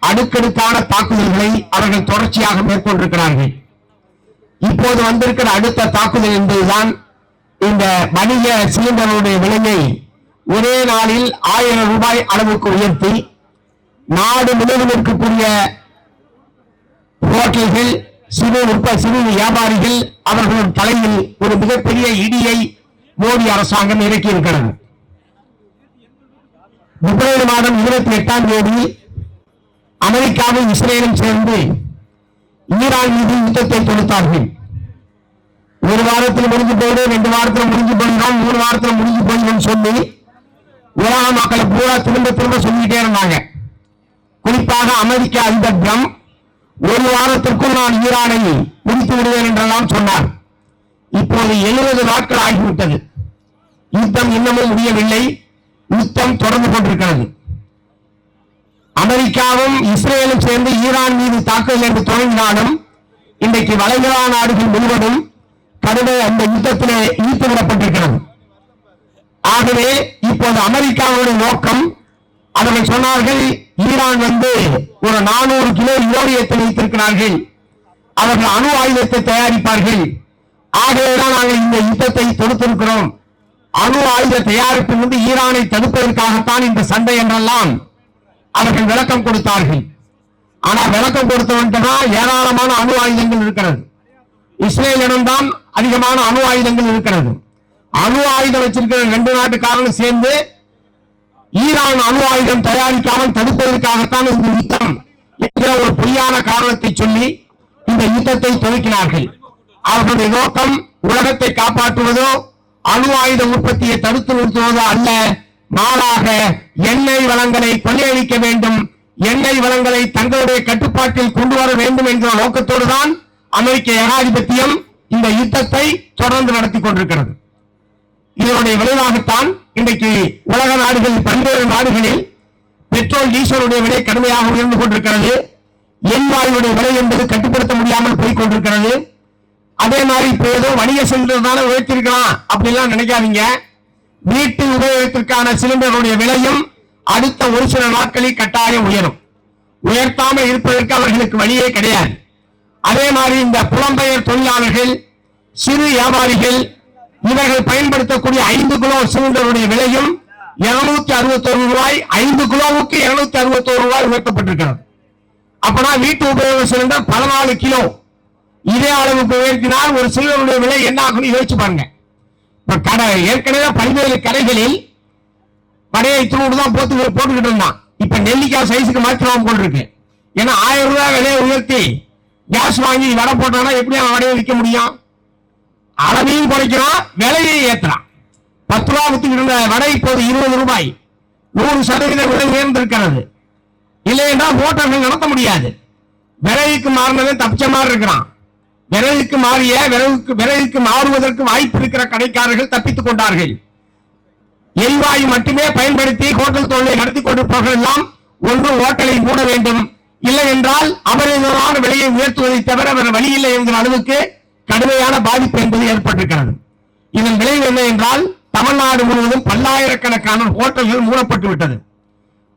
அடுக்கடுக்கான தாக்குதல்களை அவர்கள் தொடர்ச்சியாக மேற்கொண்டிருக்கிறார்கள். இப்போது வந்திருக்கிற அடுத்த தாக்குதல் என்பதுதான் இந்த வணிக சிலிண்டருடைய விலையை ஒரே நாளில் 1000 ரூபாய் அளவுக்கு உயர்த்தி நாடு முழுவதும் இருக்கக்கூடிய ஹோட்டல்கள், சிறு வியாபாரிகள் அவர்களின் தலையில் ஒரு மிகப்பெரிய இடியை மோடி அரசாங்கம் இறக்கி இருக்கிறது. பிப்ரவரி மாதம் 28ஆம் தேதி அமெரிக்காவும் இஸ்ரேலும் சேர்ந்து ஈரான் மீது யுத்தத்தை தொடுத்தார்கள். ஒரு வாரத்தில் முடிஞ்சு போயிடும், 2 வாரத்தில் முடிஞ்சு போயிடும், 3 வாரத்தில் முடிஞ்சு போயிடும் சொல்லி உலக மக்களை பூரா திரும்ப திரும்ப சொல்லிட்டே இருந்தாங்க. குறிப்பாக அமெரிக்க அதிபர் ட்ரம்ப் ஒரு வாரத்திற்குள் நான் ஈரானை முடித்து விடுவேன் என்றெல்லாம் சொன்னார். இப்போது 70 நாட்கள் ஆகிவிட்டது. யுத்தம் இன்னமும் முடியவில்லை. யுத்தம் தொடர்ந்து கொண்டிருக்கிறது. அமெரிக்காவும் இஸ்ரேலும் சேர்ந்து ஈரான் மீது தாக்குதல் என்று தொடங்கினாலும் இன்றைக்கு வளைகுடா நாடுகள் முழுவதும் கடுமை அந்த யுத்தத்திலே ஈர்த்துவிடப்பட்டிருக்கிறது. ஆகவே இப்போது அமெரிக்காவுடைய நோக்கம், அவர்கள் சொன்னார்கள், ஈரான் ஒரு 400 கிலோ யூரேனியத்தை வைத்திருக்கிறார்கள், அவர்கள் அணு ஆயுதத்தை தயாரிப்பார்கள். ஆகவேதான் நாங்கள் இந்த யுத்தத்தை தொடுத்திருக்கிறோம். அணு ஆயுத தயாரிப்பிலிருந்து ஈரானை தடுப்பதற்காகத்தான் இந்த சண்டை என்றெல்லாம் அவர்கள் விளக்கம் கொடுத்தார்கள். ஆனால் விளக்கம் கொடுத்தவன்தான் ஏராளமான அணு ஆயுதங்கள் இருக்கிறது. இஸ்ரேலிடம்தான் அதிகமான அணு ஆயுதங்கள் இருக்கிறது. அணு ஆயுதம் வச்சிருக்கிற 2 நாட்டுக்காரர்கள் சேர்ந்து ஈரான் அணு ஆயுதம் தயாரிக்காமல் தடுப்பதற்காகத்தான் இந்த யுத்தம் என்கிற ஒரு பொய்யான காரணத்தை சொல்லி இந்த யுத்தத்தை துவக்கினார்கள். அவர்களுடைய நோக்கம் உலகத்தை காப்பாற்றுவதோ அணு ஆயுத உற்பத்தியை தடுத்து நிறுத்துவதோ அல்ல, மாறாக எண்ணெய் வளங்களை கொள்ளையடிக்க வேண்டும், எண்ணெய் வளங்களை தங்களுடைய கட்டுப்பாட்டில் கொண்டு வர வேண்டும் என்கிற நோக்கத்தோடு தான் அமெரிக்க ஏகாதிபத்தியம் இந்த யுத்தத்தை தொடர்ந்து நடத்தி கொண்டிருக்கிறது. இதனுடைய விளைவாகத்தான் இன்றைக்கு உலக நாடுகளில், பல்வேறு நாடுகளில் பெட்ரோல் டீசலுடைய விலை கடுமையாக உயர்ந்து கொண்டிருக்கிறது. எரிவாயுடைய விலை என்பது கட்டுப்படுத்த முடியாமல் போய் கொண்டிருக்கிறது. அதே மாதிரி இப்ப ஏதோ வணிக சிலிண்டர் உயர்த்திருக்கலாம் அப்படிலாம் நினைக்காதீங்க. வீட்டு உபயோகத்திற்கான சிலிண்டருடைய விலையும் அடுத்த ஒரு சில நாட்களில் கட்டாயம் உயரும். உயர்த்தாமல் இருப்பதற்கு அவர்களுக்கு வழியே கிடையாது. அதே மாதிரி இந்த புலம்பெயர் தொழிலாளர்கள், சிறு வியாபாரிகள், இவர்கள் பயன்படுத்தக்கூடிய 5 கிலோ சிலிண்டருடைய விலையும் 261 ரூபாய், 5 கிலோவுக்கு 261 ரூபாய் உயர்த்தப்பட்டிருக்கிறது. அப்பனா வீட்டு உபயோக சிலிண்டர் 14 கிலோ இதே அளவுக்கு உயர்த்தினால் ஒரு சிலிண்டருடைய விலை என்ன ஆகும் யோசிச்சு பாருங்க. இப்ப கடை ஏற்கனவே பல்வேறு கடைகளில் வடையை தூண்டு தான் போட்டுக்கிட்டு இருந்தான். இப்ப நெல்லிக்காய் சைஸுக்கு மாற்றலாம் போல் இருக்கு. ஏன்னா 1000 ரூபாய் விலையை உயர்த்தி கேஸ் வாங்கி வடை போட்டானா எப்படி அவன் வடையை விற்க முடியும்? அளவையும் குறைக்கிறான், விலையை ஏற்றுறான். 10 ரூபாய் வித்துக்கிட்டு இருந்த வடை இப்போது 20 ரூபாய், 100% விலை உயர்ந்திருக்கிறது. இல்லை என்றால் ஹோட்டல்கள் நடத்த முடியாது. விலைக்கு மாறினதை தப்பிச்ச மாதிரி இருக்கிறான். விலைக்கு மாறுவதற்கு வாய்ப்பு இருக்கிற கடைக்காரர்கள் தப்பித்துக் கொண்டார்கள். எரிவாயு மட்டுமே பயன்படுத்தி ஹோட்டல் தொழிலை நடத்தி கொண்டிருப்பவர்கள் எல்லாம் ஒன்று ஹோட்டலை மூட வேண்டும், இல்லை என்றால் அபரிதமான விலையை உயர்த்துவதை தவிர வேறு வழி இல்லை என்கிற அளவுக்கு கடுமையான பாதிப்பு என்பது ஏற்பட்டிருக்கிறது. இதன் விளைவு என்ன என்றால் தமிழ்நாடு முழுவதும் பல்லாயிரக்கணக்கான ஹோட்டல்கள் மூடப்பட்டு விட்டது.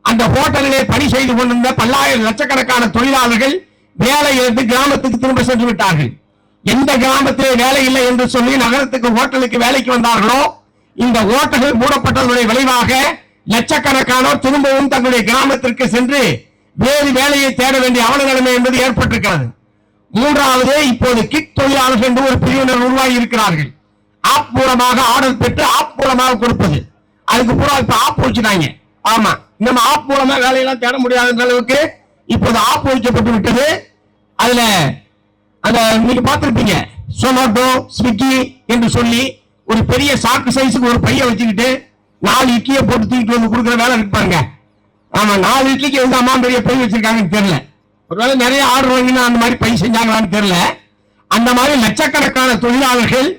அந்த ஹோட்டலிலே பணி செய்து கொண்டிருந்த பல்லாயிரம் லட்சக்கணக்கான தொழிலாளர்கள் வேலையிலிருந்து கிராமத்துக்கு திரும்ப சென்று விட்டார்கள். எந்த கிராமத்திலே வேலை இல்லை என்று சொல்லி நகரத்துக்கு ஹோட்டலுக்கு வேலைக்கு வந்தார்களோ இந்த ஹோட்டல்கள் மூடப்பட்டதனுடைய விளைவாக லட்சக்கணக்கானோர் திரும்பவும் தங்களுடைய கிராமத்திற்கு சென்று வேறு வேலையை தேட வேண்டிய அவல நிலைமை என்பது ஏற்பட்டிருக்கிறது. மூன்றாவது, இப்போது கிட் தொழிலாளர்கள் என்று ஒரு பிரிவினர் உருவாகி இருக்கிறார்கள். ஆப் மூலமாக ஆர்டர் பெற்று ஆப் மூலமாக கொடுப்பது. அதுக்கு பூரா இப்ப ஆப் வச்சுட்டாங்க. ஆமா, நம்ம ஆப் மூலமா வேலையெல்லாம் தேட முடியாத அளவுக்கு இப்போது ஆப் வைக்கப்பட்டு விட்டது. அதுல அந்த நீங்க பார்த்திருப்பீங்க, சொமேட்டோ, ஸ்விக்கி என்று சொல்லி ஒரு பெரிய சாக்கு சைஸுக்கு ஒரு பைய வச்சுக்கிட்டு 4 இட்லியை போட்டு தூக்கிட்டு வந்து கொடுக்குற வேலை இருப்பாங்க. ஆமா, 4 இட்லிக்கு எந்த அம்மா பெரிய பை வச்சிருக்காங்கன்னு தெரியல. ஒருவேளை நிறைய ஆர்டர் வாங்கினா அந்த மாதிரி பை செஞ்சாங்களான்னு தெரியல. அந்த மாதிரி லட்சக்கணக்கான தொழிலாளர்கள்,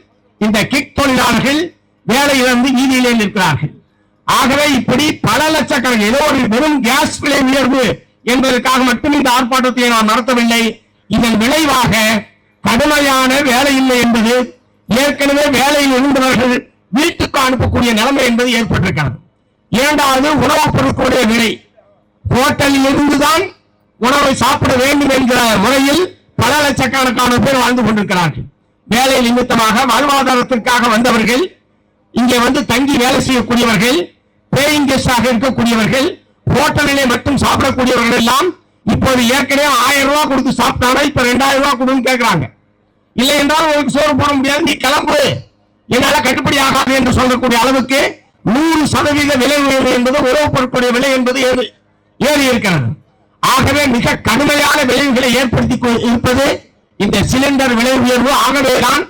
இந்த கிக் தொழிலாளர்கள் வேலையிலிருந்து வீதியிலே நிற்கிறார்கள். ஆகவே இப்படி பல லட்சக்கணக்கான ஏதோ ஒரு வெறும் கேஸ் விலை உயர்வு என்பதற்காக மட்டும் இந்த ஆர்ப்பாட்டத்தை நாம் நடத்தவில்லை. இதன் விளைவாக கடுமையான வேலை இல்லை என்பது, ஏற்கனவே வேலையில் இருந்தவர்கள் வீட்டுக்கு அனுப்பக்கூடிய நிலைமை என்பது ஏற்பட்டிருக்கிறது. இரண்டாவது, உணவுப் பொருட்களுடைய விலை. ஹோட்டலில் இருந்துதான் உணவை சாப்பிட வேண்டும் என்கிற முறையில் பல லட்சக்கணக்கான பேர் வாழ்ந்து கொண்டிருக்கிறார்கள். வேலை நிமித்தமாக வாழ்வாதாரத்திற்காக வந்தவர்கள், இங்கே வந்து தங்கி வேலை செய்யக்கூடியவர்கள், பேயிங் கெஸ்டாக இருக்கக்கூடியவர்கள், ஹோட்டலிலே மட்டும் சாப்பிடக்கூடியவர்கள் எல்லாம் இப்போது ஏற்கனவே 1000 ரூபாய் கொடுத்து சாப்பிட்டாங்க, இப்ப 2000 ரூபாய் கொடுன்னு கேட்கிறாங்க. இல்லை என்றால் உங்களுக்கு சோறு போட முடியாது, நீ கிளம்பு, என்னால கட்டுப்படி ஆகாது என்று சொல்லக்கூடிய அளவுக்கு 100% விலை உயர்வு என்பது உணவுப் பொருட்களுடைய விலை என்பது ஏறி இருக்கிறது. ஆகவே மிக கடுமையான விளைவுகளை ஏற்படுத்தி இருப்பது இந்த சிலிண்டர் விலை உயர்வு. ஆகவேதான்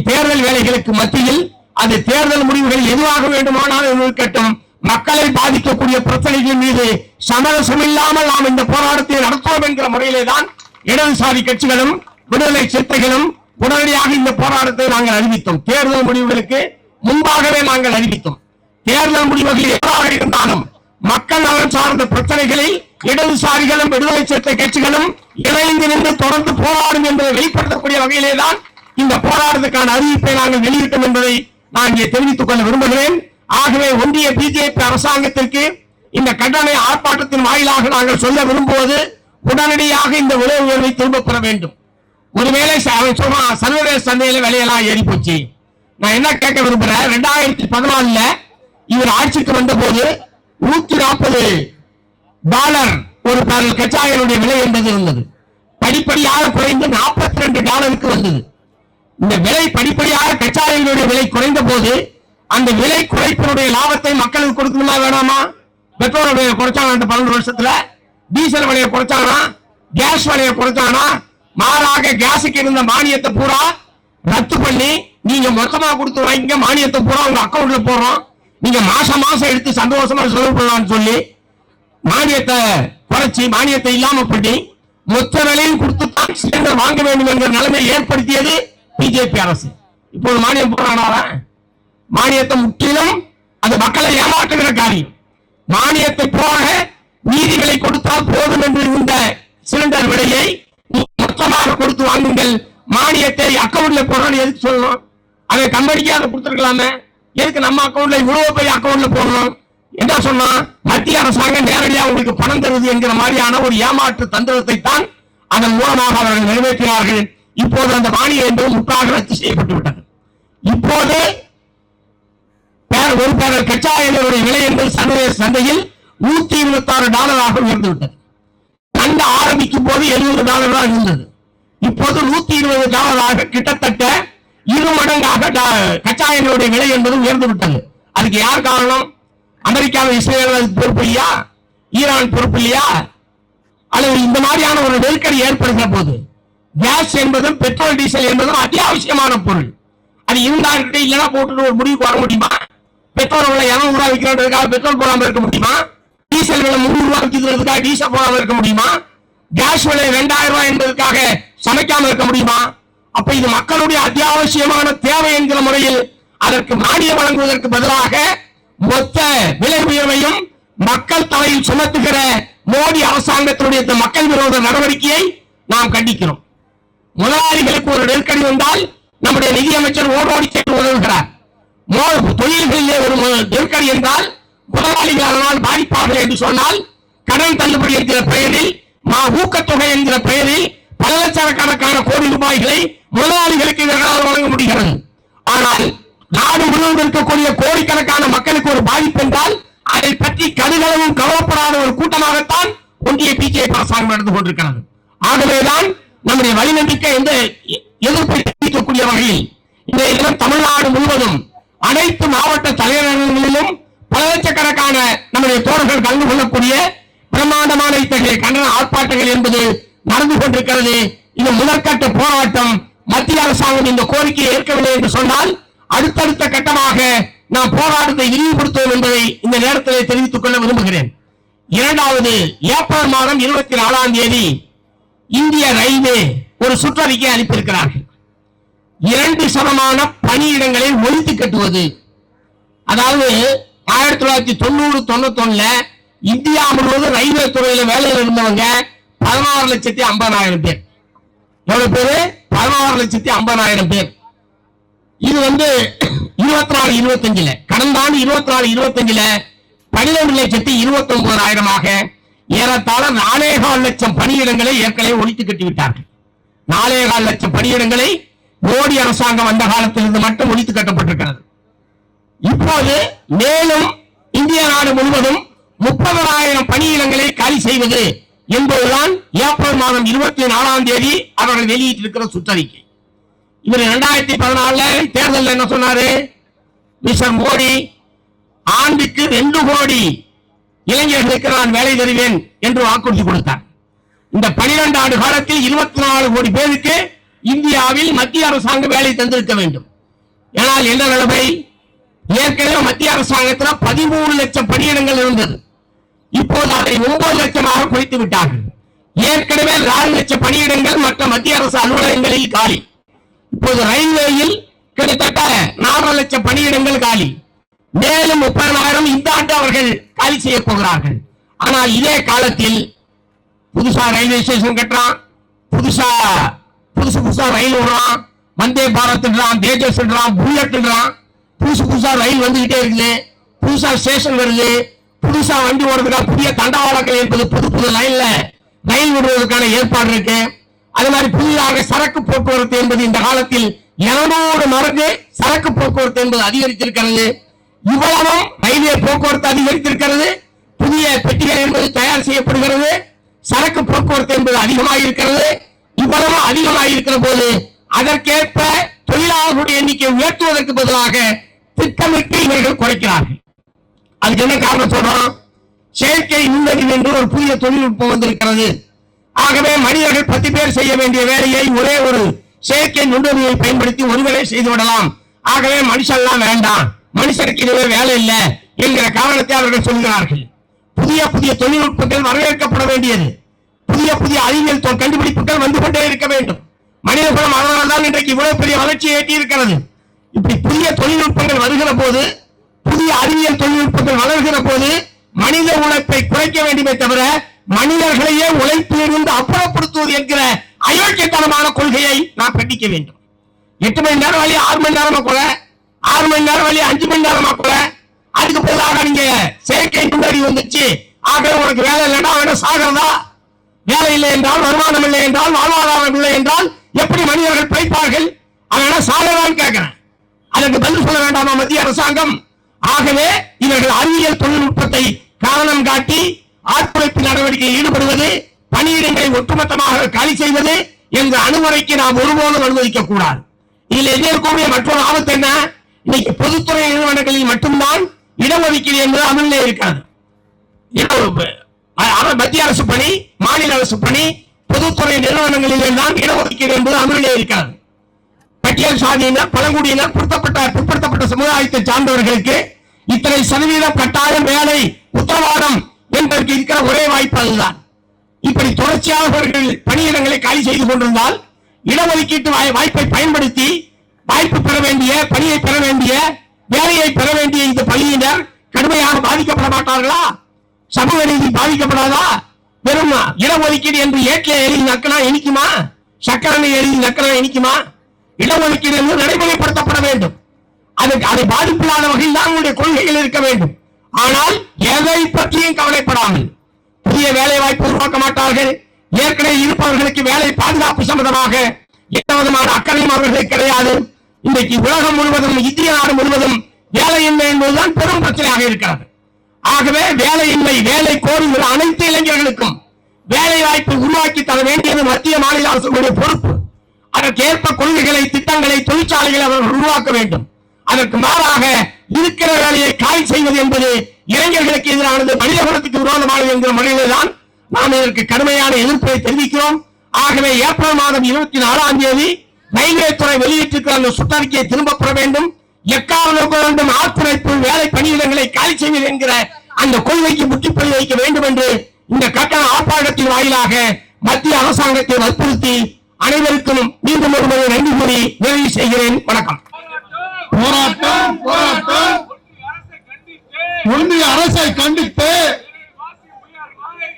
தேர்தல் வேலைகளுக்கு மத்தியில் அது தேர்தல் முடிவுகள் எதுவாக வேண்டுமானாலும் இருக்கட்டும், மக்களை பாதிக்கக்கூடிய பிரச்சனைகள் மீது சமரசம் இல்லாமல் நாம் இந்த போராட்டத்தை நடத்துவோம் என்கிற முறையிலே தான் இடதுசாரி கட்சிகளும் விடுதலை சிறுத்தைகளும் உடனடியாக இந்த போராட்டத்தை நாங்கள் அறிவித்தோம். தேர்தல் முடிவுகளுக்கு முன்பாகவே நாங்கள் அறிவித்தோம். தேர்தல் முடிவுகள் எவ்வாறு இருந்தாலும் மக்கள் நலன் சார்ந்த பிரச்சனைகளில் இடதுசாரிகளும் விடுதலை சிறுத்தை கட்சிகளும் இணைந்து நின்று தொடர்ந்து போராடும் என்பதை வெளிப்படுத்தக்கூடிய வகையிலே தான் இந்த போராட்டத்துக்கான அறிவிப்பை நாங்கள் வெளியிட்டோம் என்பதை நான் இங்கே தெரிவித்துக் கொள்ள விரும்புகிறேன். ஆகவே ஒன்றிய பிஜேபி அரசாங்கத்திற்கு இந்த கண்டன ஆர்ப்பாட்டத்தின் வாயிலாக நாங்கள் சொல்ல விரும்புவது, உடனடியாக இந்த விலை உயர்வை திரும்பப் பெற வேண்டும். ஒருவேளை சர்வதேச சந்தையில விலையெல்லாம் ஏறி போச்சு. நான் என்ன கேட்க விரும்புறேன், 2014 இவர் ஆட்சிக்கு வந்த போது $140 ஒரு பேரல் கச்சா எண்ணெயுடைய விலை என்பது இருந்தது. படிப்படியாக குறைந்து $42 வந்தது. இந்த விலை படிப்படியாக கச்சா எண்ணெயுடைய விலை குறைந்த போது அந்த விலை குறைப்பினுடைய லாபத்தை மக்களுக்கு கொடுக்கணுமா வேணாமா? பெட்ரோல் விலையை குறைச்சாங்க, 12 வருஷத்துல டீசல் விலையை குறைச்சாங்கன்னா, கேஸ் விலையை குறைச்சாங்கன்னா, மாறாக கேஸுக்கு இருந்த மானியத்தை பூரா ரத்து பண்ணி நீங்க மொத்தமா கொடுத்து வாங்கிங்க, மானியத்தை பூரா உங்க அக்கௌண்ட்ல போடுறோம், நீங்க மாசம் மாசம் எடுத்து சந்தோஷமா செலவு பண்ணலாம்னு சொல்லி மானியத்தை குறைச்சி மானியத்தை இல்லாம பண்ணி மொத்த விலையும் கொடுத்துத்தான் சிலிண்டர் வாங்க வேண்டும் என்ற நிலைமை ஏற்படுத்தியது பிஜேபி அரசு. இப்போது மானியம் போறானா? மானியத்தை முற்றிலும் அது மக்களை ஏமாற்றுகிற காரியம். மானியத்தை போக நீதிகளை கொடுத்தால் போதும் என்று இருந்த சிலிண்டர் விலையை மொத்தமாக கொடுத்து வாங்குங்கள், மானியத்தை அக்கௌண்ட்ல போடணும் எதுக்கு சொல்லணும்? அதை கம்பெனிக்கு அதை கொடுத்துருக்கலாமே, எதுக்கு நம்ம அக்கௌண்ட்ல இவ்வளவு போய் அக்கௌண்ட்ல போடணும்? என்ன சொன்னா, மத்திய அரசாங்கம் நேரடியாக உங்களுக்கு பணம் தருவது என்கிற மாதிரியான ஒரு ஏமாற்று தந்திரத்தை தான் அதன் மூலமாக அவர்கள் நிறைவேற்றினார்கள். இப்போது அந்த மானியம் என்பது முற்றாக ரத்து செய்யப்பட்டு விட்டது. இப்போது ஒரு பேரல் கச்சா எண்ணெயுடைய விலை என்பது சர்வதேச சந்தையில் $126 உயர்ந்து விட்டது. சண்டை ஆரம்பிக்கும் போது $70 இருந்தது. இப்போது $120 கிட்டத்தட்ட 2 மடங்காக கச்சா எண்ணெயுடைய விலை என்பது உயர்ந்து விட்டது. அதுக்கு யார் காரணம்? அமெரிக்காவை இஸ்ரேல் பொறுப்பு இல்லையா? ஈரான் பொறுப்பு இல்லையா? அல்லது இந்த மாதிரியான ஒரு நெருக்கடி ஏற்படுகிற போது கேஸ் என்பதும் பெட்ரோல் டீசல் என்பதும் அத்தியாவசியமான பொருள். அது இருந்தாங்கிட்ட இல்லைன்னா போட்டு ஒரு முடிவுக்கு வர முடியுமா? பெட்ரோல் விலை $200 விற்கிறதுக்காக பெட்ரோல் போடாம இருக்க முடியுமா? டீசல் விலை $300 விற்கிறதுக்காக டீசல் போடாம இருக்க முடியுமா? கேஸ் விலை $2000 என்பதற்காக சமைக்காம இருக்க முடியுமா? அப்ப இது மக்களுடைய அத்தியாவசியமான தேவை என்கிற முறையில் அதற்கு மானியம் வழங்குவதற்கு பதிலாக மொத்த விலை உயர்வையும் மக்கள் தலையில் சுமத்துகிற மோடி அரசாங்கத்தினுடைய மக்கள் விரோத நடவடிக்கையை நாம் கண்டிக்கிறோம். முதலாளிகளுக்கு ஒரு நெருக்கடி வந்தால் நம்முடைய நிதியமைச்சர் ஓடோடி சென்று உதவுகிறார். தொழில்களிலே ஒரு நெருக்கடி என்றால் முதலாளிகள் அதனால் பாதிப்பார்கள் என்று சொன்னால் கடன் தள்ளுபடி என்கிற பெயரில் ஊக்கத்தொகை என்கிற பெயரில் பல லட்சக்கணக்கான கோடி ரூபாய்களை முதலாளிகளுக்கு எதிராக வழங்க முடிகிறது. ஆனால் நாடு முழுவதும் இருக்கக்கூடிய கோடிக்கணக்கான மக்களுக்கு ஒரு பாதிப்பு என்றால் அதை பற்றி கடுகளவும் கவலைப்படாத ஒரு கூட்டமாகத்தான் ஒன்றிய பிஜேபி அரசாங்கம் நடந்து கொண்டிருக்கிறது. ஆகவேதான் நம்முடைய வழிநம்பிக்கை எந்த எதிர்ப்பை தெரிவிக்கக்கூடிய வகையில் இந்த இடம் தமிழ்நாடு முழுவதும் அனைத்து மாவட்ட தலைநகரங்களிலும் பல லட்சக்கணக்கான நம்முடைய தோழர்கள் கலந்து கொள்ளக்கூடிய பிரம்மாண்டமான இத்தகைய கண்டன ஆர்ப்பாட்டங்கள் என்பது நடந்து கொண்டிருக்கிறது. இந்த முதற்கட்ட போராட்டம் மத்திய அரசாங்கம் இந்த கோரிக்கையை ஏற்கவில்லை என்று சொன்னால் அடுத்தடுத்த கட்டமாக நாம் போராட்டத்தை விரிவுபடுத்துவோம் என்பதை இந்த நேரத்தில் தெரிவித்துக் கொள்ள விரும்புகிறேன். இரண்டாவது, ஏப்ரல் மாதம் 24 இந்திய ரயில்வே ஒரு சுற்றறிக்கை அனுப்பியிருக்கிறார்கள். 2% பணியிடங்களை ஒழித்து கட்டுவது. அதாவது 1990-91 இந்தியா முழுவதும் ரயில்வே துறையில வேலையில் இருந்தவங்க 16,50,000 பேர். எவ்வளவு பேரு? 16,50,000 பேர். இது 24-25 கடந்த ஆண்டு 24-25 12,29,000 ஏறத்தாழ 4,4 லட்சம் பணியிடங்களை ஏற்கனவே ஒழித்து கட்டிவிட்டார்கள். 4,4 லட்சம் பணியிடங்களை மோடி அரசாங்கம் அந்த காலத்திலிருந்து மட்டும் ஒழித்து கட்டப்பட்டிருக்கிறது. இப்போது மேலும் இந்திய நாடு முழுவதும் 30,000 பணியிடங்களை காலி செய்வது என்பதுதான் ஏப்ரல் மாதம் 24 அவர்கள் வெளியிட்டிருக்கிற சுற்றறிக்கை. இவர் 2014 தேர்தலில் என்ன சொன்னாரு? மிஸ்டர் மோடி ஆண்டுக்கு 2 கோடி இளைஞர்களுக்கு நான் வேலை தருவேன் என்று வாக்குறுதி கொடுத்தார். இந்த 12 ஆண்டு காலத்தில் 24 கோடி பேருக்கு இந்தியாவில் மத்திய அரசாங்கம் வேலை தந்திருக்க வேண்டும். ஆனால் என்ன நிலைமை? ஏற்கனவே மத்திய அரசாங்கத்தில் 13 லட்சம் பணியிடங்கள் இருந்தது. இப்போது அதை 9 லட்சமாக குறைத்து விட்டார்கள். ஏற்கனவே 4 லட்சம் பணியிடங்கள் மற்ற மத்திய அரசு அலுவலகங்களில் காலி. இப்போது ரயில்வேயில் கிட்டத்தட்ட 4 லட்சம் பணியிடங்கள் காலி. மேலும் 30,000 இந்த ஆண்டு அவர்கள் காலி செய்ய போகிறார்கள். ஆனால் இதே காலத்தில் புதுசா ரயில்வே ஸ்டேஷன் கட்டுறான், புதுசா ரயில் விடுறான், வந்தே பாரத் தேஜஸ் புல்லட் புதுசா ரயில் வந்துகிட்டே இருக்குது, புதுசா ஸ்டேஷன் வருது, புதுசா வண்டி ஓடுறதுக்காக புதிய தண்டவாளங்கள் என்பது புது லைன்ல ரயில் விடுவதற்கான ஏற்பாடு இருக்கு. அது மாதிரி புதிதாக சரக்கு போக்குவரத்து என்பது இந்த காலத்தில் 200 மடங்கு சரக்கு போக்குவரத்து என்பது அதிகரித்திருக்கிறது. இவ்வளவும் ரயில்வே போக்குவரத்து அதிகரித்திருக்கிறது, புதிய பெட்டிகள் என்பது தயார் செய்யப்படுகிறது, சரக்கு போக்குவரத்து என்பது அதிகமாக இருக்கிறது. இவ்வளவு அதிகமாக இருக்கிற போது அதற்கேற்ப தொழிலாளர்களுடைய எண்ணிக்கை உயர்த்துவதற்கு பதிலாக திட்டமிட்டு இவர்கள் குறைக்கிறார்கள். அதுக்கு என்ன காரணம் சொல்றோம்? செயற்கை நுண்ணறிவு என்று ஒரு புதிய தொழில்நுட்பம் வந்திருக்கிறது. ஆகவே மனிதர்கள் 10 பேர் செய்ய வேண்டிய வேலையை ஒரே ஒரு செயற்கை நுண்ணறிவை பயன்படுத்தி ஒருவரே செய்து விடலாம். ஆகவே மனுஷன்லாம் வேண்டாம், மனுஷனுக்கு இதுவே வேலை இல்லை என்கிற காரணத்தை அவர்கள் சொல்கிறார்கள். புதிய தொழில்நுட்பங்கள் வரவேற்கப்பட வேண்டியது. புதிய அறிவியல் கண்டுபிடிப்புகள் வந்து கொண்டே இருக்க வேண்டும். மனிதகுலம் அதனால்தான் இன்றைக்கு இவ்வளவு பெரிய வளர்ச்சியை ஏற்றி இருக்கிறது. இப்படி புதிய தொழில்நுட்பங்கள் வருகிற போது, புதிய அறிவியல் தொழில்நுட்பங்கள் வளர்கிற போது மனித உழைப்பை குறைக்க வேண்டுமே தவிர மனிதர்களையே உழைப்பிலிருந்து அப்புறப்படுத்துவது என்கிற அயோக்கியத்தனமான கொள்கையை நாம் கண்டிக்க வேண்டும். 8 மணி நேரம் வழி 6 மணி நேரமா கூட, 6 மணி நேரம் வழி 5 மணி நேரமா கூட, அதுக்கு பதிலாக நீங்க செயற்கை நுண்ணறிவு வந்துச்சு. ஆக உனக்கு வேலை இல்லைன்னா அவன சாகிறதா? வேலை இல்லை என்றால், வருமானம் இல்லை என்றால், வாழ்வாதாரம் இல்லை என்றால் எப்படி மனிதர்கள் பிழைப்பார்கள்? அவன சாகரான்னு கேட்கிறேன். அதற்கு பதில் சொல்ல வேண்டாமா மத்திய அரசாங்கம்? ஆகவே இவர்கள் அறிவியல் தொழில்நுட்பத்தை காரணம் காட்டி ஆட்குறைப்பு நடவடிக்கையில் ஈடுபடுவது, பணியிடங்களை ஒட்டுமொத்தமாக காலி செய்வது என்ற அணுகுமுறைக்கு நாம் ஒருபோதும் அனுமதிக்க கூடாது. இதில் எதிர்க்கக்கூடிய மற்றொரு ஆபத்து என்ன? இன்னைக்கு பொதுத்துறை நிறுவனங்களில் மட்டும்தான் இடஒதுக்கீடு என்பது அமலிலே இருக்காது. மத்திய அரசு பணி, மாநில அரசு பணி, பொதுத்துறை நிறுவனங்களில் தான் இடஒதுக்கீடு என்பது அமலிலே இருக்காது. பட்டியல் சாதியினர், பழங்குடியினர், பிற்படுத்தப்பட்ட சமுதாயத்தை சார்ந்தவர்களுக்கு இத்தனை சதவீதம் கட்டாயம் வேலை உத்தரவாதம் என்பதற்கு இருக்கிற ஒரே வாய்ப்பு அதுதான். இப்படி தொடர்ச்சியாக அவர்கள் பணியிடங்களை காலி செய்து கொண்டிருந்தால் இடஒதுக்கீட்டு வாய்ப்பை பயன்படுத்தி வாய்ப்பு பெற வேண்டிய, பணியை பெற வேண்டிய, வேலையை பெற வேண்டிய இந்த பணியினர் கடுமையாக பாதிக்கப்பட மாட்டார்களா? சமூக நீதி பாதிக்கப்படாதா? வெறும் இடஒதுக்கீடு என்று ஏற்றிய எழுதி நக்கனா இனிக்குமா? சக்கரனை எழுதி நக்கனா இனிக்குமா? இடஒதுக்கீடு என்று நடைமுறைப்படுத்தப்பட வேண்டும். அதை பாதிப்பில்லாத வகையில் தான் உங்களுடைய கொள்கைகள் இருக்க வேண்டும். ஆனால் எதை பற்றியும் கவலைப்படாமல் புதிய வேலை வாய்ப்பு உருவாக்க மாட்டார்கள். ஏற்கனவே இருப்பவர்களுக்கு வேலை பாதுகாப்பு சம்பந்தமாக எந்த விதமான அக்கறையும் அவர்களுக்கு கிடையாது. இன்றைக்கு உலகம் முழுவதும், இந்திய நாடு முழுவதும் வேலையின்மை என்பதுதான் பெரும் பிரச்சனையாக இருக்கிறது. ஆகவே வேலையின்மை, வேலை கோருகிற அனைத்து இளைஞர்களுக்கும் வேலை வாய்ப்பை உருவாக்கி தர வேண்டியது மத்திய மாநில அரசுடைய பொறுப்பு. அதற்கேற்ப கொள்கைகளை, திட்டங்களை, தொழிற்சாலைகளை அவர்கள் உருவாக்க வேண்டும். அதற்கு மாறாக இருக்கிற வேலையை காலி செய்வது என்பது இளைஞர்களுக்கு எதிரானது, மனித குலத்துக்கு விரோதமானது என்கிற முறையில் தான் நாம் இதற்கு கடுமையான எதிர்ப்பை தெரிவிக்கிறோம். ஆகவே ஏப்ரல் மாதம் 24ஆம் தேதி ரயில்வே துறை வெளியிட்டிருக்கிற அந்த சுற்றறிக்கையை திரும்பப் பெற வேண்டும். எக்காரணம் ஆட்குறைப்பு, வேலை பணியிடங்களை காலி செய்வது என்கிற அந்த கொள்கைக்கு முற்றுப்புள்ளி வைக்க வேண்டும் என்று இந்த கட்டண ஆர்ப்பாட்டத்தின் வாயிலாக மத்திய அரசாங்கத்தை வற்புறுத்தி அனைவருக்கும் மீண்டும் ஒருமுறை நன்றி கூறி நிறைவு செய்கிறேன். வணக்கம். போராட்டம் போராட்டம். ஒன்றிய அரசை கண்டித்து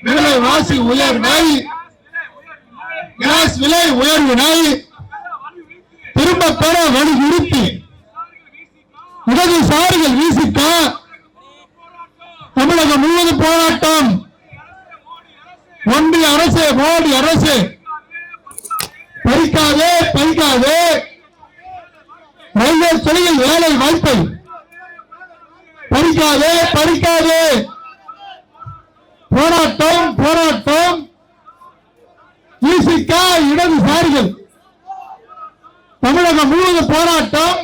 விலைவாசி உயர்வை, கேஸ் விலை உயர்வினை திரும்ப பெற வலியுறுத்தி இடதுசாரிகள் வீசிக்க தமிழகம் முழுவதும் போராட்டம். ஒன்றிய அரசு, மோடி அரசு பறிக்காதே பறிக்காதே ரயில்வே துறையில் வேலை வாய்ப்பை பறிக்காதே பறிக்காதே. போராட்டம் போராட்டம். வீசிக்க இடதுசாரிகள் தமிழகம் முழுவதும் போராட்டம்.